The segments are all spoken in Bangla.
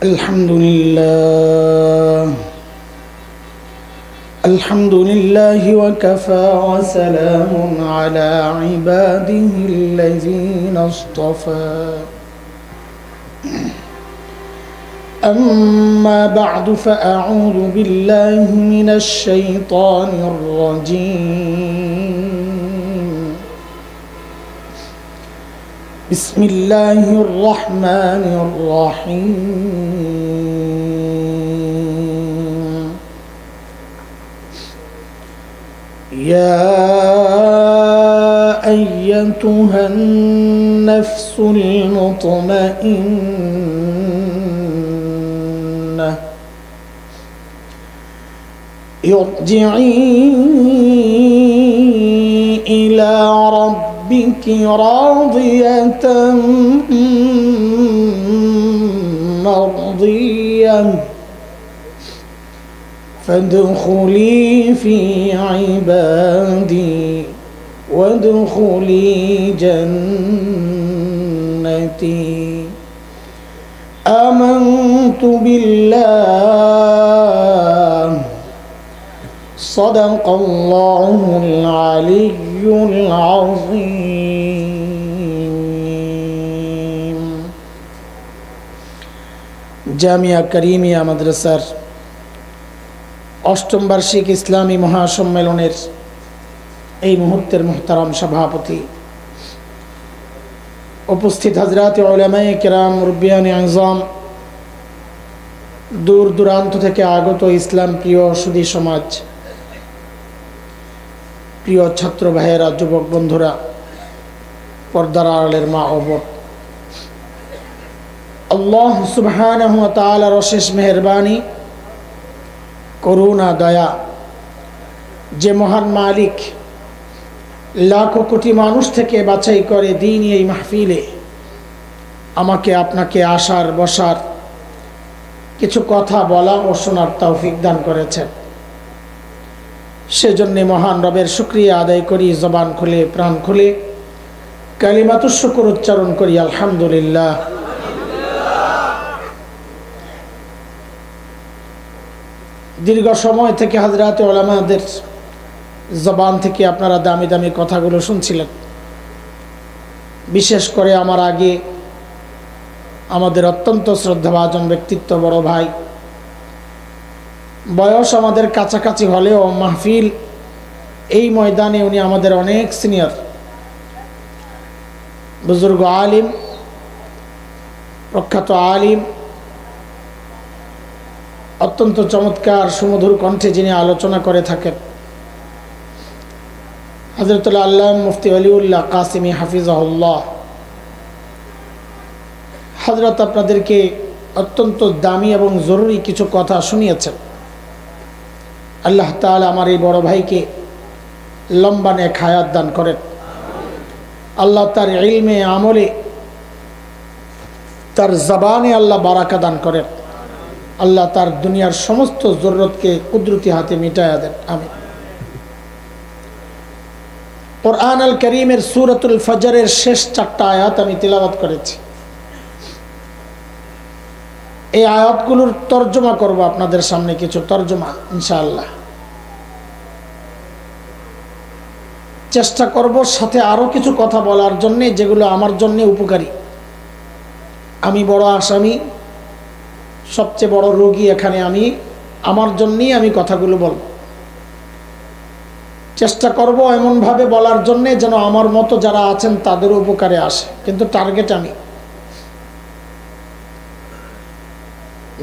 الحمد لله وكفى وسلام على عباده الذين اصطفى أما بعد فأعوذ بالله من الشيطان الرجيم بسم الله الرحمن الرحيم يا أيتها النفس المطمئنة ارجعي إلى ربك راضية مرضية فادخلي في عبادي وادخلي جنتي آمنت بالله صدق الله العلي العظيم জামিয়া কারিমিয়া মাদ্রাসার অষ্টম বার্ষিক ইসলামী মহাসম্মেলনের এই মুহূর্তের মুহতারাম সভাপতি, উপস্থিত হযরত উলামায়ে কেরাম, মুরব্বিয়ানে আযম, দূর দূরান্ত থেকে আগত ইসলাম প্রিয় সুধী সমাজ, প্রিয় ছাত্র ভাইয়েরা, যুবক বন্ধুরা, পর্দার আড়ালের মা ও বোন, আল্লাহ সুবহানাহু ওয়া তাআলার অশেষ মেহেরবানি, করুণা, দয়া, যে মহান মালিক লাখো কোটি মানুষ থেকে বাছাই করে দ্বীনি এই মাহফিলে আমাকে আপনাকে আসার বসার, কিছু কথা বলা ও শোনার তৌফিক দান করেছেন। সেজন্য মহান রবের শুকরিয়া আদায় করি, জবান খুলে প্রাণ খুলে কালিমাতুশ শুকর উচ্চারণ করি, আলহামদুলিল্লাহ। দীর্ঘ সময় থেকে হযরত উলামাদের জবান থেকে আপনারা দামি দামি কথাগুলো শুনছিলেন। বিশেষ করে আমার আগে আমাদের অত্যন্ত শ্রদ্ধাভাজন ব্যক্তিত্ব, বড় ভাই, বয়স আমাদের কাছাকাছি হলেও মাহফিল এই ময়দানে উনি আমাদের অনেক সিনিয়র, বুজুর্গ আলিম, প্রখ্যাত আলিম, অত্যন্ত চমৎকার সুমধুর কণ্ঠে যিনি আলোচনা করে থাকেন, হযরতুল আল্লামা মুফতি ওলিউল্লাহ কাসিমি হাফিজাহুল্লাহ। হযরত আপনাদেরকে অত্যন্ত দামি এবং জরুরি কিছু কথা শুনিয়েছেন। আল্লাহ তাআলা আমার এই বড় ভাইকে লম্বা নেক হায়াত দান করেন। আল্লাহ তার ইলমে, আমলে, তার জবানে আল্লাহ বারাকা দান করেন। আল্লাহ তার দুনিয়ার সমস্ত জরুরতকে কুদরতি হাতে মিটায়া দেন, আমিন। কুরআন আল কারীমের সূরাতুল ফজরের শেষ 4টা আয়াত আমি তিলাওয়াত করেছি। এই আয়াতগুলোর তরজমা করব আপনাদের সামনে, কিছু তরজমা ইনশাআল্লাহ চেষ্টা করব, সাথে আরো কিছু কথা বলার জন্য যেগুলো আমার জন্য উপকারী। আমি বড় আসামি, সবচেয়ে বড় রোগী এখানে আমি, আমার জন্যই আমি কথাগুলো বলবো। চেষ্টা করব এমনভাবে বলার জন্য যেন আমার মতো যারা আছেন তাদের উপকারে আসে, কিন্তু টার্গেট আমি।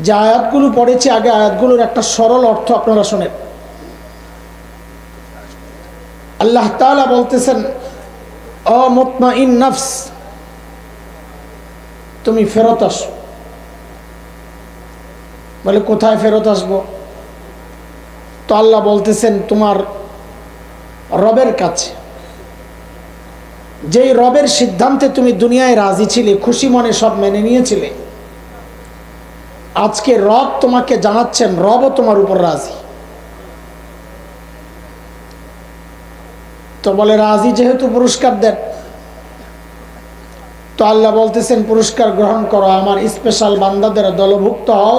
যে আয়াতগুলো পড়েছি আগে, আয়াতগুলোর একটা সরল অর্থ আপনারা শোনেন। আল্লাহ তাআলা বলতেছেন, ও মুতমাইন নফস, তুমি ফেরত আসো। বলে কোথায় ফেরত আসবো? তো আল্লাহ বলতেছেন তোমার রবের কাছে। যেই রবের সিদ্ধান্তে তুমি দুনিয়ায় রাজি ছিলে, খুশি মনে সব মেনে নিয়েছিলে, আজকে রব তোমাকে জানাচ্ছেন রবও তোমার উপর রাজি। তো বলে রাজি যেহেতু পুরস্কার দেন, তো আল্লাহ বলতেছেন পুরস্কার গ্রহণ করো, আমার স্পেশাল বান্দাদের দলভুক্ত হও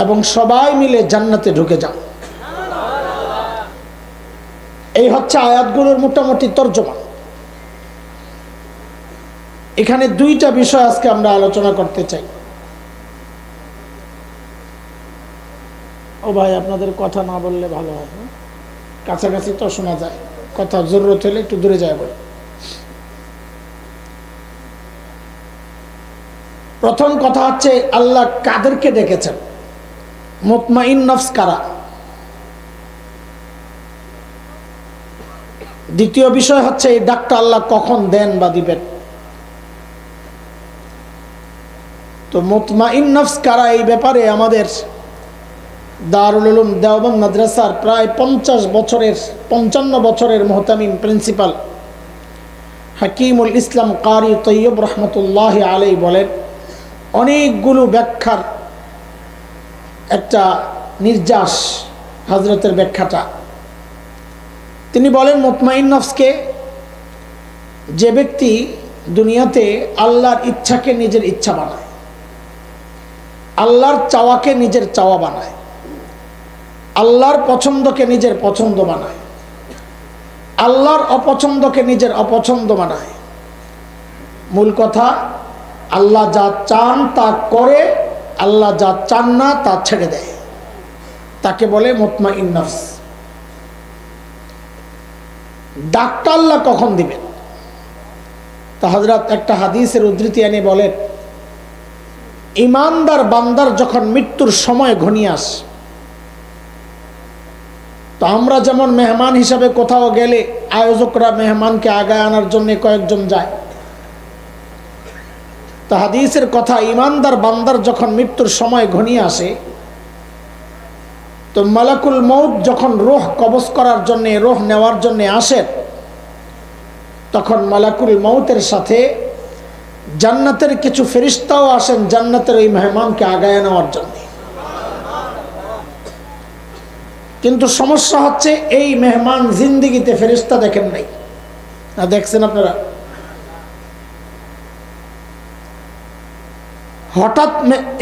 এবং সবাই মিলে জান্নাতে ঢুকে যাও। এই হচ্ছে আয়াতগুলোর মোটামুটি তর্জমা। এখানে দুইটা বিষয় আজকে আমরা আলোচনা করতে চাই। ও ভাই, আপনাদের কথা না বললে ভালো হয়, কাছাকাছি তো শোনা যায়, কথা জরুরত হলে একটু দূরে যায় বলে। প্রথম কথা হচ্ছে আল্লাহ কাদেরকে ডেকেছেন, মুতমাইন নফস কারা। দ্বিতীয় বিষয় হচ্ছে এই ডাকটা আল্লাহ কখন দেন বা দিবেন। তো মুতমাইন নফস কারা এই ব্যাপারে আমাদের দারুল উলুম দেওবন্দ মাদ্রাসার প্রায় 55 বছরের মুহতামিম প্রিন্সিপাল হাকিমুল ইসলাম কারি তৈয়ব রহমতুল্লাহ আলাই বলেন, অনেকগুলো ব্যাখ্যার একটা নির্যাস হযরতের ব্যাখ্যাটা। তিনি বলেন মুতমাইন নফসকে যে ব্যক্তি দুনিয়াতে আল্লাহর ইচ্ছাকে নিজের ইচ্ছা বানায়, আল্লাহর চাওয়াকে নিজের চাওয়া বানায়, আল্লাহর পছন্দকে নিজের পছন্দ বানায়, আল্লাহর অপছন্দকে নিজের অপছন্দ বানায়। মূল কথা, আল্লাহ যা চান তা করে, আল্লাহ যা চান না তা ছেড়ে দেয়, তাকে বলে মুতমাইন নফস। ডাকটা আল্লাহ কখন দিবেন? তা হযরত একটা হাদিসের উদ্ধৃতি এনে বলেন, ইমানদার বান্দার যখন মৃত্যুর সময় ঘনিয়ে আসে, তো আমরা যেমন মেহমান হিসাবে কোথাও গেলে আয়োজকরা মেহমানকে আগায় আনার জন্য কয়েকজন যায়, তো হাদিসের কথা, ইমানদার বান্দার যখন মৃত্যুর সময় ঘনিয়ে আসে, তো মালাকুল মউত যখন রূহ কবজ করার জন্য, রূহ নেওয়ার জন্য আসেন, তখন মালাকুল মউতের সাথে জান্নাতের কিছু ফেরেশতাও আসেন জান্নাতের ওই মেহমানকে আগায় নেওয়ার জন্য। কিন্তু সমস্যা হচ্ছে এই মেহমান জিন্দেগিতে ফেরেশতা দেখেন নাই, না দেখছেন আপনারা? হঠাৎ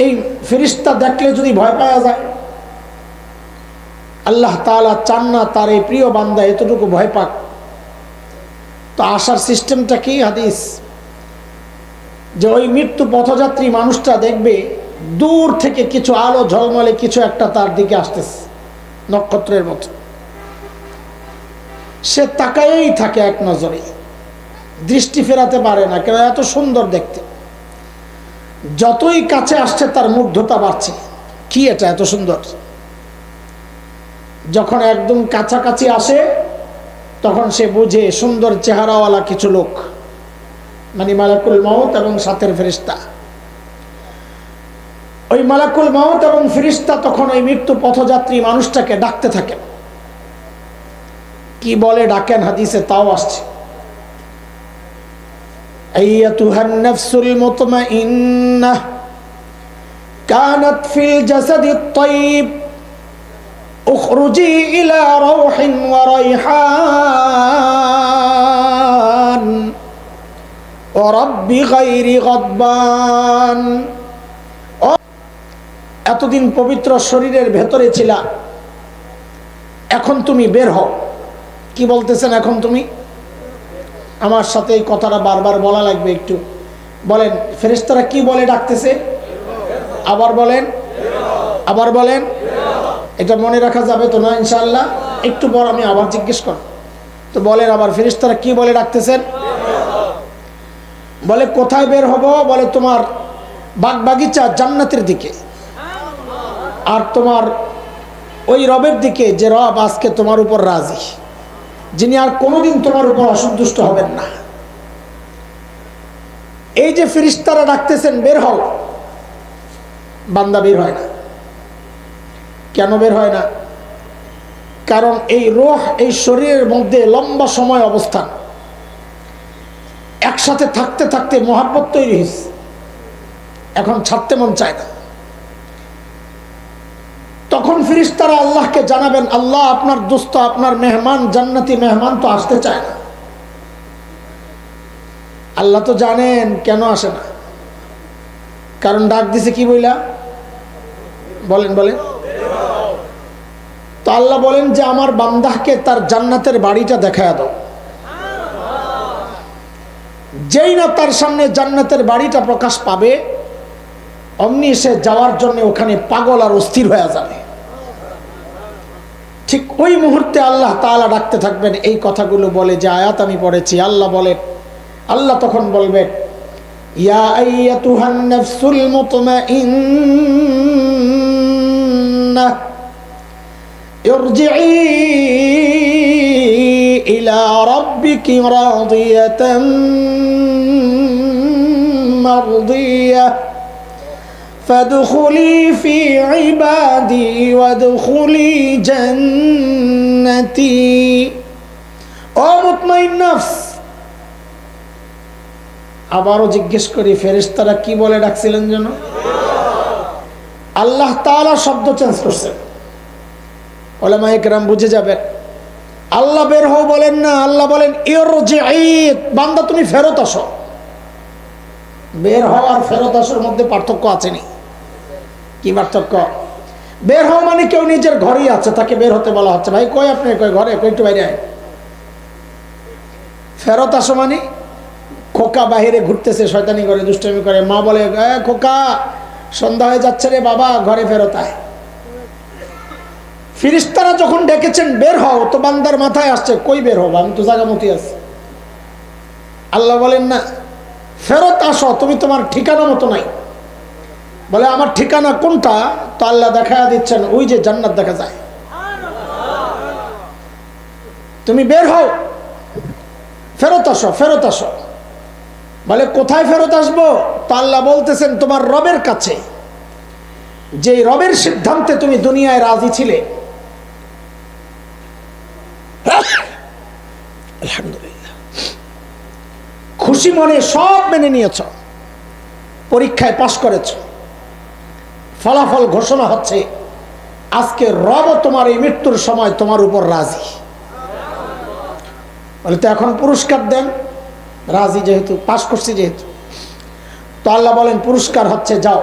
এই ফেরেশতা দেখলে যদি ভয় পাওয়া যায়, আল্লাহ তাআলা চান না তার এই প্রিয় বান্দা এতটুকু ভয় পাক। তো আসার সিস্টেমটা কি? হাদিস যে ওই মৃত্যু পথযাত্রী মানুষটা দেখবে দূর থেকে কিছু আলো ঝলমলে কিছু একটা তার দিকে আসতেছে নক্ষত্রের মতো, সে তাকায়েই থাকে এক নজরে, দৃষ্টি ফেরাতে পারে না, কেন এত সুন্দর দেখতে। যতই কাছে আসছে তার মুগ্ধতা বাড়ছে, কি এটা এত সুন্দর। যখন একদম কাছাকাছি আসে তখন সে বুঝে সুন্দর চেহারাওয়ালা কিছু লোক, মানে মালাকুল মউত এবং সাথের ফেরেশতা। ওই মালাকুল মউত এবং ফেরেশতা তখন ওই মৃত্যু পথযাত্রী মানুষটাকে ডাকতে থাকেন। কি বলে ডাকেন হাদিসে তাও আসছে, আইয়াতুহান নাফসুল মুতমাইন্নাহ কানাত ফিল জাসাদিত তাইয়িব উখরুজি ইলা রাউহিন ওয়া রাইহান ওয়া রাব্বি গায়রি গাদবান। এতদিন পবিত্র শরীরের ভেতরে ছিলা, এখন তুমি বের হও। কি বলতেছেন? এখন তুমি, আমার সাথে এই কথাটা বারবার বলা লাগবে, একটু বলেন। ফেরেশতারা কি বলে ডাকতেছে? আবার বলেন, আবার বলেন। এটা মনে রাখা যাবে তো না ইনশাআল্লাহ? একটু পর আমি আবার জিজ্ঞেস করব, তো বলেন আবার ফেরেশতারা কি বলে ডাকতেছেন? বলে কোথায় বের হব? বলে তোমার বাগ বাগিচা জান্নাতের দিকে, আর তোমার ওই রবের দিকে যে রব আজকে তোমার উপর রাজি, যিনি আর কোনোদিন তোমার উপর অসন্তুষ্ট হবেন না। এই যে ফেরেশতারা ডাকতেছেন বের হও, বান্দা বের হয় না। কেন বের হয় না? কারণ এই রূহ এই শরীরের মধ্যে লম্বা সময় অবস্থান, একসাথে থাকতে থাকতে মহব্বত তৈরি হয়েছে, এখন ছাড়তে মন চায় না। তখন ফেরেশতারা আল্লাহকে জানাবেন, আল্লাহ আপনার দোস্ত, আপনার মেহমান, জান্নাতি মেহমান তো আসতে চায় না। আল্লাহ তো জানেন কেন আসে না, কারণ ডাক দিছে কি বইলা বলেন বলেন। তো আল্লাহ বলেন যে আমার বান্দাকে তার জান্নাতের বাড়িটা দেখায়া দাও। যেই না তার সামনে জান্নাতের বাড়িটা প্রকাশ পাবে, অমনি সে যাওয়ার জন্য ওখানে পাগল আর অস্থির হয়ে যাবে। ঠিক ওই মুহূর্তে আল্লাহ তাআলা ডাকতে থাকবেন। এই কথাগুলো বলে যে আয়াত আমি পড়েছি, আল্লাহ বলেন, আল্লাহ তখন বলবেন, ইয়া আইয়াতুহান নাফসুল মুতমাইন্নাহ ইরজিই ইলা রাব্বিকি রাদিয়াতাম মারদিয়াহ ফাদখুলি ফি ইবাদি ওয়াদখুলি জান্নাতি। ও মুতমাইন নফস, আবারও জিজ্ঞেস করি, ফেরেশতারা কি বলে ডাকছিলেন যেন? আল্লাহ তাআলা শব্দ চেঞ্জ করছেন। উলামায়ে কেরাম বুঝে যাবেন, আল্লাহ বের হও বলেন না, আল্লাহ বলেন ইরজিই, বান্দা তুমি ফেরত আসো। বের হও আর ফেরত আসার মধ্যে পার্থক্য আছে নি? কি পার্থক্য? বের হও মানে কেউ নিজের ঘরেই আছে, তাকে বের হতে বলা হচ্ছে, ভাই কই আপনি? কই ঘরে? কই একটু বাইরে আয়। ফেরত আসো মানে খোকা বাহিরে ঘুরতেছে, শয়তানি করে, দুষ্টামি করে, মা বলে খোকা সন্ধ্যা হয়ে যাচ্ছে রে বাবা, ঘরে ফেরত আয়। ফেরেশতারা যখন ডেকেছেন বের হও, তো বান্দার মাথায় আসছে কই বের হবো, আমি তো জায়গা মতি আছি। আল্লাহ বলেন না, ফেরত আসো, তুমি তোমার ঠিকানা মতো নাই। বলে আমার ঠিকানা কোনটা? তো আল্লাহ দেখা দিচ্ছেন, ওই যে জান্নাত দেখা যায়। তুমি বের হও, ফেরত আসো, ফেরত আসো। বলে কোথায় ফেরত আসবো? তো আল্লাহ বলতেছেন তোমার রবের কাছে, যে রবের সিদ্ধান্তে তুমি দুনিয়ায় রাজি ছিলে। আলহামদুলিল্লাহ, খুশি মনে সব মেনে নিয়েছ, পরীক্ষায় পাশ করেছ, ফলাফল ঘোষণা হচ্ছে, আজকে রব তোমার এই মৃত্যুর সময় তোমার উপর রাজি। বলে তো এখন পুরস্কার দেন, রাজি যেহেতু, পাশ করছি যেহেতু। তো আল্লাহ বলেন পুরস্কার হচ্ছে, যাও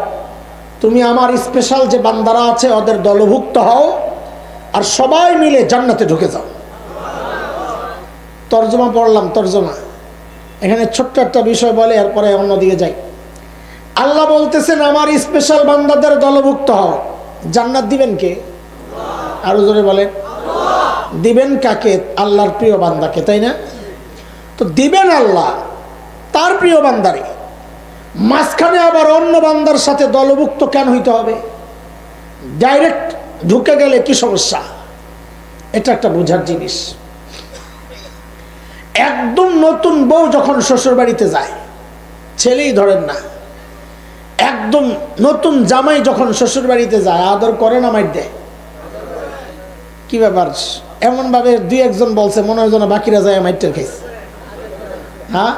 তুমি আমার স্পেশাল যে বান্দারা আছে ওদের দলভুক্ত হও, আর সবাই মিলে জান্নাতে ঢুকে যাও। তর্জমা পড়লাম, তর্জমা এখানে ছোট্ট একটা বিষয় বলে, এরপরে অন্যদিকে যাই। আল্লাহ বলতেছেন আমার স্পেশাল বান্দাদের দলভুক্ত হও। জান্নাত দিবেন কে? আরো জোরে বলেন। দিবেন কাকে? আল্লাহর প্রিয় বান্দাকে, তাই না? তো দিবেন আল্লাহ তার প্রিয় বান্দারে, মাঝখানে আবার অন্য বান্দার সাথে দলভুক্ত কেন হইতে হবে? ডাইরেক্ট ঢুকে গেলে কি সমস্যা? এটা একটা বোঝার জিনিস। একদম নতুন বউ যখন শ্বশুর বাড়িতে যায়, ছেলেই ধরেন না, একদম নতুন জামাই যখন শ্বশুর বাড়িতে যায়, আদর করে না মাইর দেয়? কি ব্যাপার? এমন ভাবে দুই একজন বলছে মনে হয় যেন বাকিরা যায় মাইটের খাইছে। হ্যাঁ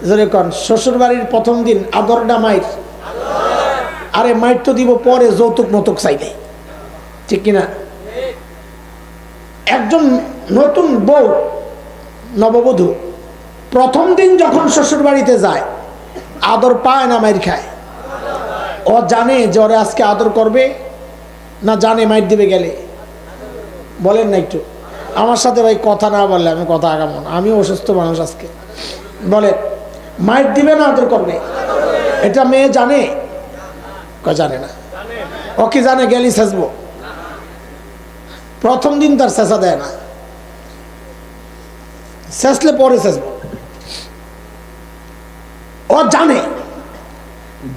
জোরে কন। শ্বশুর বাড়ির প্রথম দিন আদরটা মাইর, আরে মাইর তো দিব পরে, যৌতুক মতুক চাইলে, ঠিক কিনা? একজন নতুন বউ, নববধূ প্রথম দিন যখন শ্বশুর বাড়িতে যায়, আদর পায় না মাইর খায়? ও জানে যে ওরে আজকে আদর করবে না? জানে মাইর দিবে গেলে? বলেন না একটু আমার সাথে, ভাই কথা না বললে আমি কথা আগামো না, আমি অসুস্থ মানুষ আজকে। বলে মাইর দিবে না আদর করবে? এটা মেয়ে জানে? জানে না। ও কি জানে গেলি শেষবো? প্রথম দিন তার শেষা দেয় না, শেষলে পরে শেষবো। ও জানে,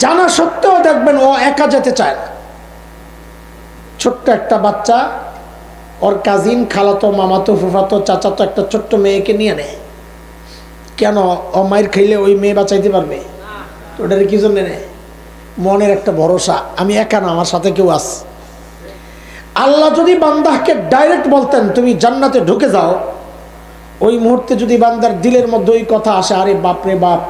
জানা সত্ত্বেও দেখবেন ও একা যেতে চায় না। ছোট্ট একটা বাচ্চা ওর কাজিন, খালাতো, মামাতো, ফুফাতো, চাচাতো একটা ছোট্ট মেয়েকে নিয়ে নেয়। কেন? ও মায়ের খাইলে ওই মেয়ে বাঁচাইতে পারবে? ওটার কি জন্য নেয়? মনের একটা ভরসা, আমি একা না, আমার সাথে কেউ আছে। আল্লাহ যদি বান্দাকে ডাইরেক্ট বলতেন তুমি জান্নাতে ঢুকে যাও, ওই মুহূর্তে যদি বান্দার দিলের মধ্যে ওই কথা আসে, আরে বাপরে বাপ,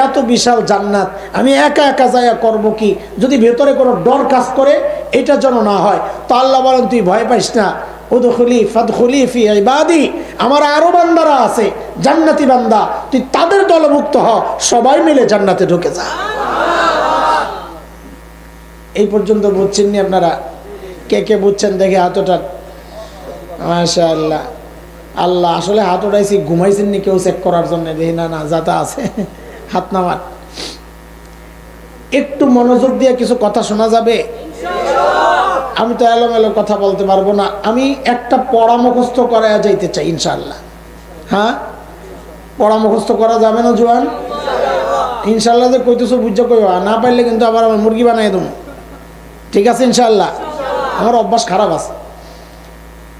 এত বিশাল জান্নাত, আমি একা একা যাইয়া করবো কি? যদি ভেতরে কোনো ডর কাজ করে, এটা যেন না হয়। তো আল্লাহ বলেন তুই ভয় পাইস না, উদখুলি ফাদখুলি ফি ইবাদি, আমার আরো বান্দারা আছে জান্নাতি বান্দা, তুই তাদের দলভুক্ত হ, সবাই মিলে জান্নাতে ঢুকে যা। এই পর্যন্ত বুঝছেন নি আপনারা? কে কে বুঝছেন দেখে হাত ওঠান। মাশাআল্লাহ। আল্লাহ, আসলে হাত উঠাইছি ঘুমাইছেন নি কেউ চেক করার জন্য? দেখি না, না যাতা আছে হাত নামান। একটু মনোযোগ দিয়ে কিছু কথা শোনা যাবে? আমি তো এলোমেলো কথা বলতে পারবো না। আমি একটা পড়া মুখস্থ করা যাইতে চাই ইনশাআল্লাহ। হ্যাঁ, পড়া মুখস্থ করা যাবে না জোয়ান? ইনশাআল্লাহ যে কইতেছো বুঝা কইবা, না পারলে কিন্তু আবার আমার মুরগি বানাই দেবো। ঠিক আছে ইনশাআল্লাহ? আমার অভ্যাস খারাপ আছে।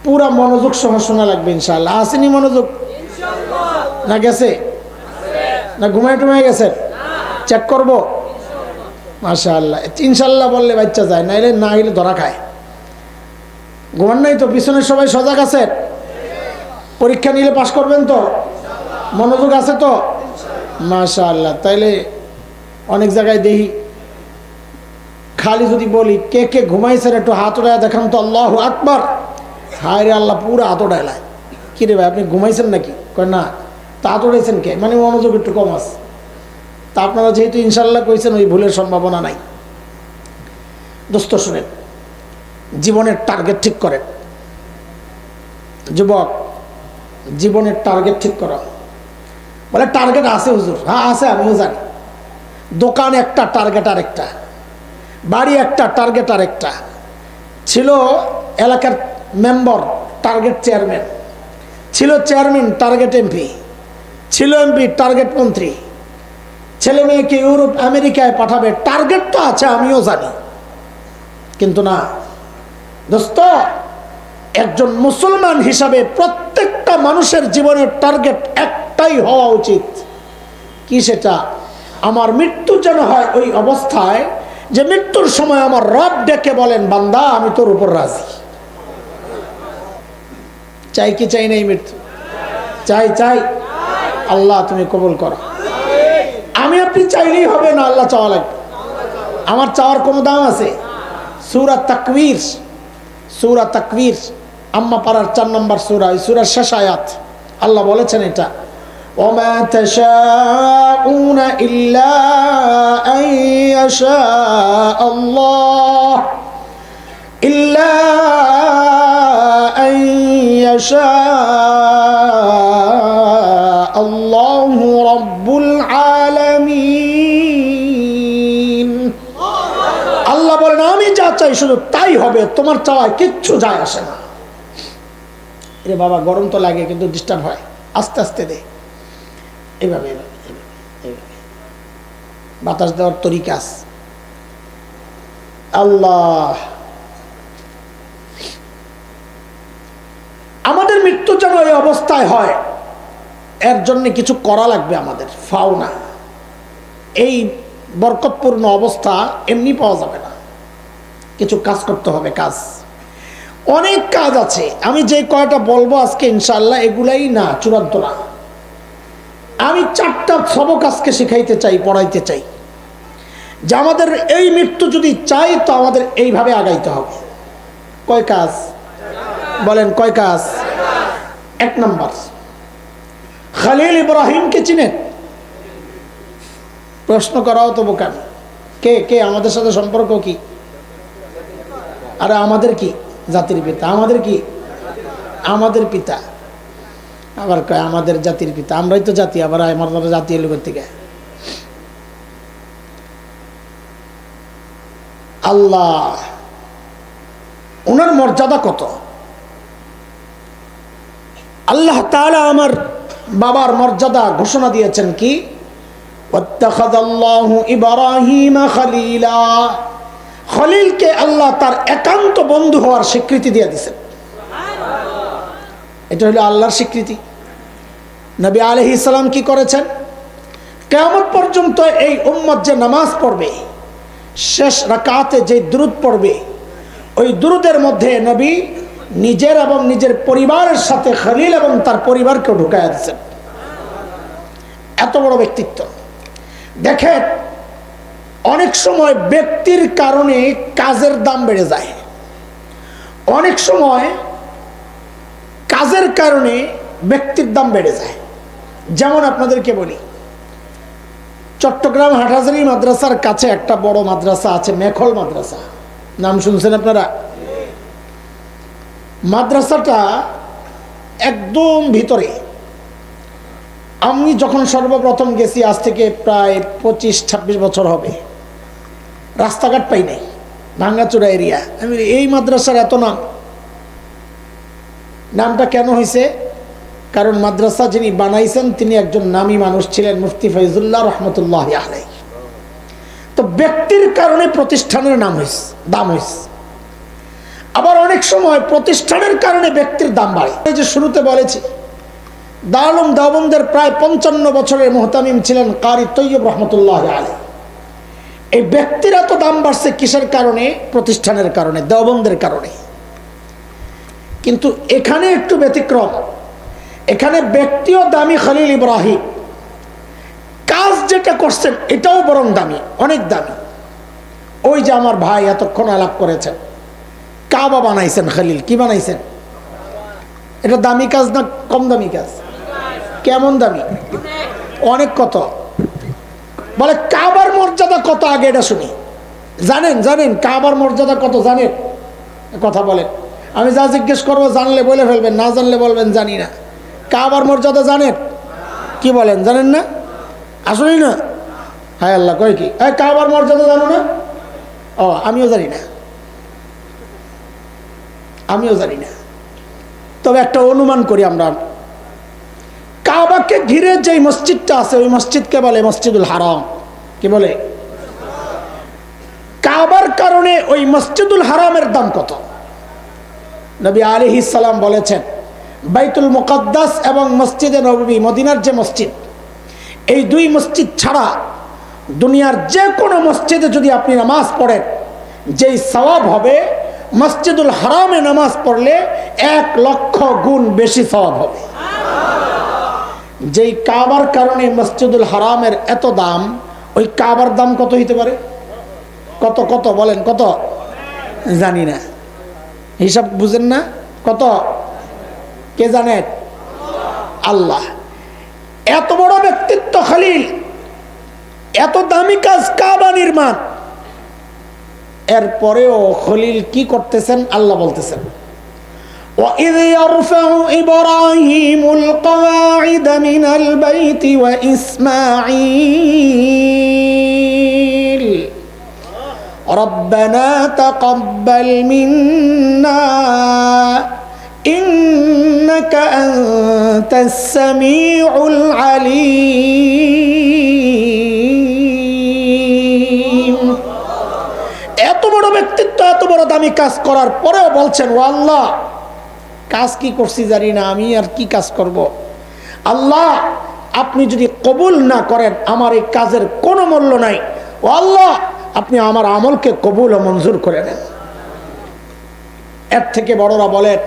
পুরা মনোযোগ সহ শোনা লাগবে ইনশাআল্লাহ। আসেনি মনোযোগ? না গেছে? না ঘুমাই টুমাই গেছে? চেক করবো? মাশাআল্লাহ। ইনশাআল্লাহ বললে বাচ্চা যায়, নাইলে না হইলে ধরা খায়। ঘুমান নাই তো? পিছনের সবাই সজাগ আছে? পরীক্ষা নিলে পাশ করবেন তো? মনোযোগ আছে তো? মাশাআল্লাহ। তাইলে অনেক জায়গায় দেখি খালি যদি বলি কে কে ঘুমাইছেন একটু হাত উঠায় দেখান তো, আল্লাহু আকবার। হায় রে আল্লাহ, পুরো হাত উঠাইলায়। কি রে ভাই, আপনি ঘুমাইছেন নাকি? কয় না। তা হাত উঠাইছেন কে? মানে মনোযোগ একটু কম আছে। তা আপনারা যেহেতু ইনশাল্লাহ কইছেন, ওই ভুলের সম্ভাবনা নাই। দোস্ত শুনেন, জীবনের টার্গেট ঠিক করেন। যুবক, জীবনের টার্গেট ঠিক করা। বলে টার্গেট আছে হুজুর। হ্যাঁ আছে, আমিও জানি। দোকান একটা, টার্গেট আরেকটা। বাড়ি একটা, টার্গেট আরেকটা। ছিল এলাকার মেম্বার, টার্গেট চেয়ারম্যান। ছিল চেয়ারম্যান, টার্গেট এমপি। ছিল এমপি, টার্গেট মন্ত্রী। ছেলে মেয়েকে ইউরোপ আমেরিকায় পাঠাবে, টার্গেট তো আছে, আমিও জানি। কিন্তু না দোস্ত, একজন মুসলমান হিসাবে প্রত্যেকটা মানুষের জীবনের টার্গেট একটাই হওয়া উচিত। কি সেটা? আমার মৃত্যু যেন হয় ওই অবস্থায় যে মৃত্যুর সময় আমার রব ডেকে বলেন, বান্দা আমি তোর উপর রাজি। চাই কি চাই নাই মৃত্যু? চাই, চাই। আল্লাহ তুমি কবুল করো। আমি আপনি চাইলেই হবে না, আল্লাহ চাওয়া লাগবে। আমার চাওয়ার কোনো দাম আছে? সূরা তাকবীর, সূরা তাকবীর আম্মা পাড়ার 4 নম্বর সূরা, এই সূরার শেষ আয়াত আল্লাহ বলেছেন এটা, ওমা তাশাউনা ইল্লা আন ইয়াশা আল্লাহ, ইল্লা আন ইয়াশা আল্লাহু রাব্বুল আলামিন। আল্লাহ বলেন আমি যা চাই শুধু তাই হবে, তোমার চাওয়ায় কিচ্ছু যায় আসে না। রে বাবা, গরম তো লাগে কিন্তু ডিস্টার্ব হয়, আস্তে আস্তে দে। এইভাবে বাতাস দেওয়ার তরিকা আছে। আল্লাহ, আমাদের মৃত্যু যেন এই অবস্থায় হয়, এর জন্য কিছু করা লাগবে আমাদের, ফাও না। এই বরকতপূর্ণ অবস্থা এমনি পাওয়া যাবে না, কিছু কাজ করতে হবে। কাজ, অনেক কাজ আছে। আমি যে কয়টা বলবো আজকে ইনশাআল্লাহ এগুলাই না, চূড়ান্ত না। আমি 4টা সবক আজকে শিখাইতে চাই, পড়াইতে চাই যে আমাদের এই মৃত্যু যদি চাই তো আমাদের এইভাবে আগাইতে হবে। কয় কাজ বলেন? কয় কাজ? 1 নম্বর, খলিল ইব্রাহিমকে চিনেন? প্রশ্ন করাও তো বোকামি। কে কে আমাদের সাথে সম্পর্ক কি? আরে আমাদের কি? জাতির পিতা। আমাদের কি? আমাদের পিতা। আবার কয় আমাদের জাতির পিতা। আমরাই তো জাতি, আবার আমার জাতি এলো থেকে। আল্লাহ, ওনার মর্যাদা কত! আল্লাহ তাআলা আমার বাবার মর্যাদা ঘোষণা দিয়েছেন কি? ওয়াত্তাখাযাল্লাহু ইব্রাহিমা খলিলা। খলিলকে আল্লাহ তার একান্ত বন্ধু হওয়ার স্বীকৃতি দিয়ে দিয়েছেন। এটা হলো আল্লাহর স্বীকৃতি। নবী আলাইহিস সালাম কি করেছেন? কিয়ামত পর্যন্ত এই উম্মত যে নামাজ পড়বে, শেষ রাকাতে যে দুরূদ পড়বে, ওই দুরূদের মধ্যে নবী নিজের এবং নিজের পরিবারের সাথে খলিল এবং তার পরিবারকে ঢুকাইয়া দিয়েছেন। এত বড় ব্যক্তিত্ব। দেখেন, অনেক সময় ব্যক্তির কারণে কাজের দাম বেড়ে যায়। অনেক সময় কাজের কারণে ব্যক্তির দাম বেড়ে যায়। যেমন আপনাদেরকে বলি, চট্টগ্রাম হাটহাজারী মাদ্রাসার কাছে একটা বড় মাদ্রাসা আছে, মেখল মাদ্রাসা, নাম শুনছেন আপনারা? মাদ্রাসাটা একদম ভিতরে। আমি যখন সর্বপ্রথম গেছি, আজ থেকে প্রায় 25-26 বছর হবে, রাস্তাঘাট পাই নাই, ভাঙ্গাচোরা এরিয়া। আমি এই মাদ্রাসার এত নামটা কেন হয়েছে? কারণ মাদ্রাসা যিনি বানাইছেন তিনি একজন নামী মানুষ ছিলেন, মুফতি ফয়জুল্লাহ রহমতুল্লাহ আলাইহি। তো ব্যক্তির কারণে প্রতিষ্ঠানের দাম হয়েছে। আবার অনেক সময় প্রতিষ্ঠানের কারণে ব্যক্তির দাম বাড়ে। এই যে শুরুতে বলেছি, দারুল উলুম দেওবন্দের প্রায় 55 বছরের মুহতামিম ছিলেন কারি তৈয়ব রহমতুল্লাহ আলাইহি। এই ব্যক্তির এত দাম বাড়ছে কিসের কারণে? প্রতিষ্ঠানের কারণে, দেওবন্দের কারণে। কিন্তু এখানে একটু ব্যতিক্রম। এখানে ব্যক্তিও দামি, খলিল ইব্রাহিম। কাজ যেটা করছেন এটাও বরং দামি, অনেক দামি। ওই যে আমার ভাই এতক্ষণ আলাপ করেছেন, কাবা বানাইছেন খলিল। কি বানাইছেন? এটা দামি কাজ না কম দামি কাজ? কেমন দামি? অনেক। কত বলে? কাবার মর্যাদা কত আগে এটা শুনি। জানেন কাবার মর্যাদা কত? জানেন? কথা বলেন। আমি যা জিজ্ঞেস করবো জানলে বলে ফেলবেন, না জানলে বলবেন জানি না। কাবার মর্যাদা জানেন? কি বলেন, জানেন না? আসলেই না? হায় আল্লাহ, কয় কি? কাবার মর্যাদা জানো না? ও, আমিও জানি না। তবে একটা অনুমান করি আমরা, কাবাকে ঘিরে যে মসজিদটা আছে ওই মসজিদকে বলে মসজিদুল হারাম। কি বলে? কাবার কারণে ওই মসজিদুল হারামের দাম কত? নবী আলাইহিস সালাম বলেছেন, বাইতুল মুকাদ্দাস এবং মসজিদে নববী, মদিনার যে মসজিদ, এই দুই মসজিদ ছাড়া দুনিয়ার যে কোনো মসজিদে যদি আপনি নামাজ পড়েন, যেই সওয়াব হবে মসজিদুল হারামে নামাজ পড়লে 1,00,000 গুণ বেশি সওয়াব হবে। যেই কাবার কারণে মসজিদুল হারামের এত দাম, ওই কাবার দাম কত হইতে পারে? কত বলেন? কত? জানি না, হিসাব বুঝেন না? কত? কে জানেন? আল্লাহ। এত বড় ব্যক্তিত্ব খলিল, এত দামি কাজ কাবা নির্মাণ, এরপরেও খলিল কি করতেছেন? আল্লাহ বলতেছেন, وَإِذْ يَرْفَعُ إِبْرَاهِيمُ الْقَوَاعِدَ مِنَ الْبَيْتِ وَإِسْمَاعِيلُ رَبَّنَا تَقَبَّلْ مِنَّا إِنَّكَ أَنْتَ السَّمِيعُ الْعَلِيمُ। এত বড় ব্যক্তিত্ব, এত বড় দামি কাজ করার পরেও বলছেন, ও আল্লাহ, কাজ কি করছি জানি না, আমি আর কি কাজ করব। আল্লাহ, আপনি যদি কবুল না করেন আমার এই কাজের কোনো মূল্য নাই। ও আল্লাহ, আপনি আমার আমলকে কবুল ও মঞ্জুর করে নেন। এর থেকে বড়রা বলেন,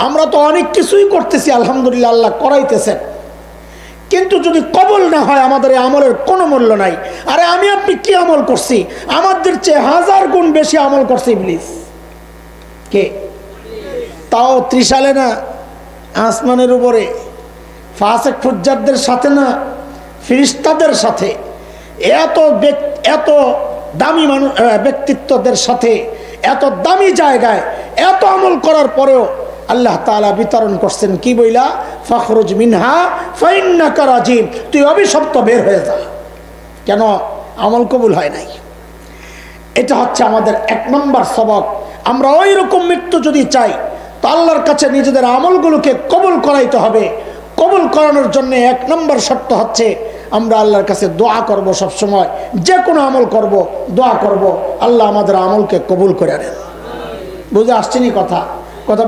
আমরা তো অনেক কিছুই করতেছি, আলহামদুলিল্লাহ, আল্লাহ করাইতেছেন, কিন্তু যদি কবুল না হয় আমাদের এই আমলের কোনো মূল্য নাই। আরে আমি আপনি কি আমল করছি? আমাদের চেয়ে 1000 গুণ বেশি আমল করছে ইবলিস। কে? তাও ত্রিশালে না, আসমানের উপরে, ফাসেক ফুজ্জারদের সাথে না, ফেরেশতাদের সাথে, এত দামি মানুষ, ব্যক্তিত্বদের সাথে, এত দামি জায়গায় এত আমল করার পরেও আল্লাহ তাআলা বিতরণ করছেন কি বইলা, ফখরুজ মিনহা ফাইন্নাকা রাজিম, তুই অভিশপ্ত, বের হয়ে যা। কেন? আমল কবুল হয় নাই। এটা হচ্ছে আমাদের 1 নম্বর সবক। আমরা ওই রকম মৃত্যু যদি চাই তো আল্লাহর কাছে নিজেদের আমলগুলোকে কবুল করাইতে হবে। কবুল করানোর জন্য 1 নম্বর শর্ত হচ্ছে আমরা আল্লাহর কাছে দোয়া করব। সব সময় যে কোনো আমল করব, দোয়া করব, আল্লাহ আমাদের আমলকে কবুল করে নেন। বুঝে আসছেনি কথা?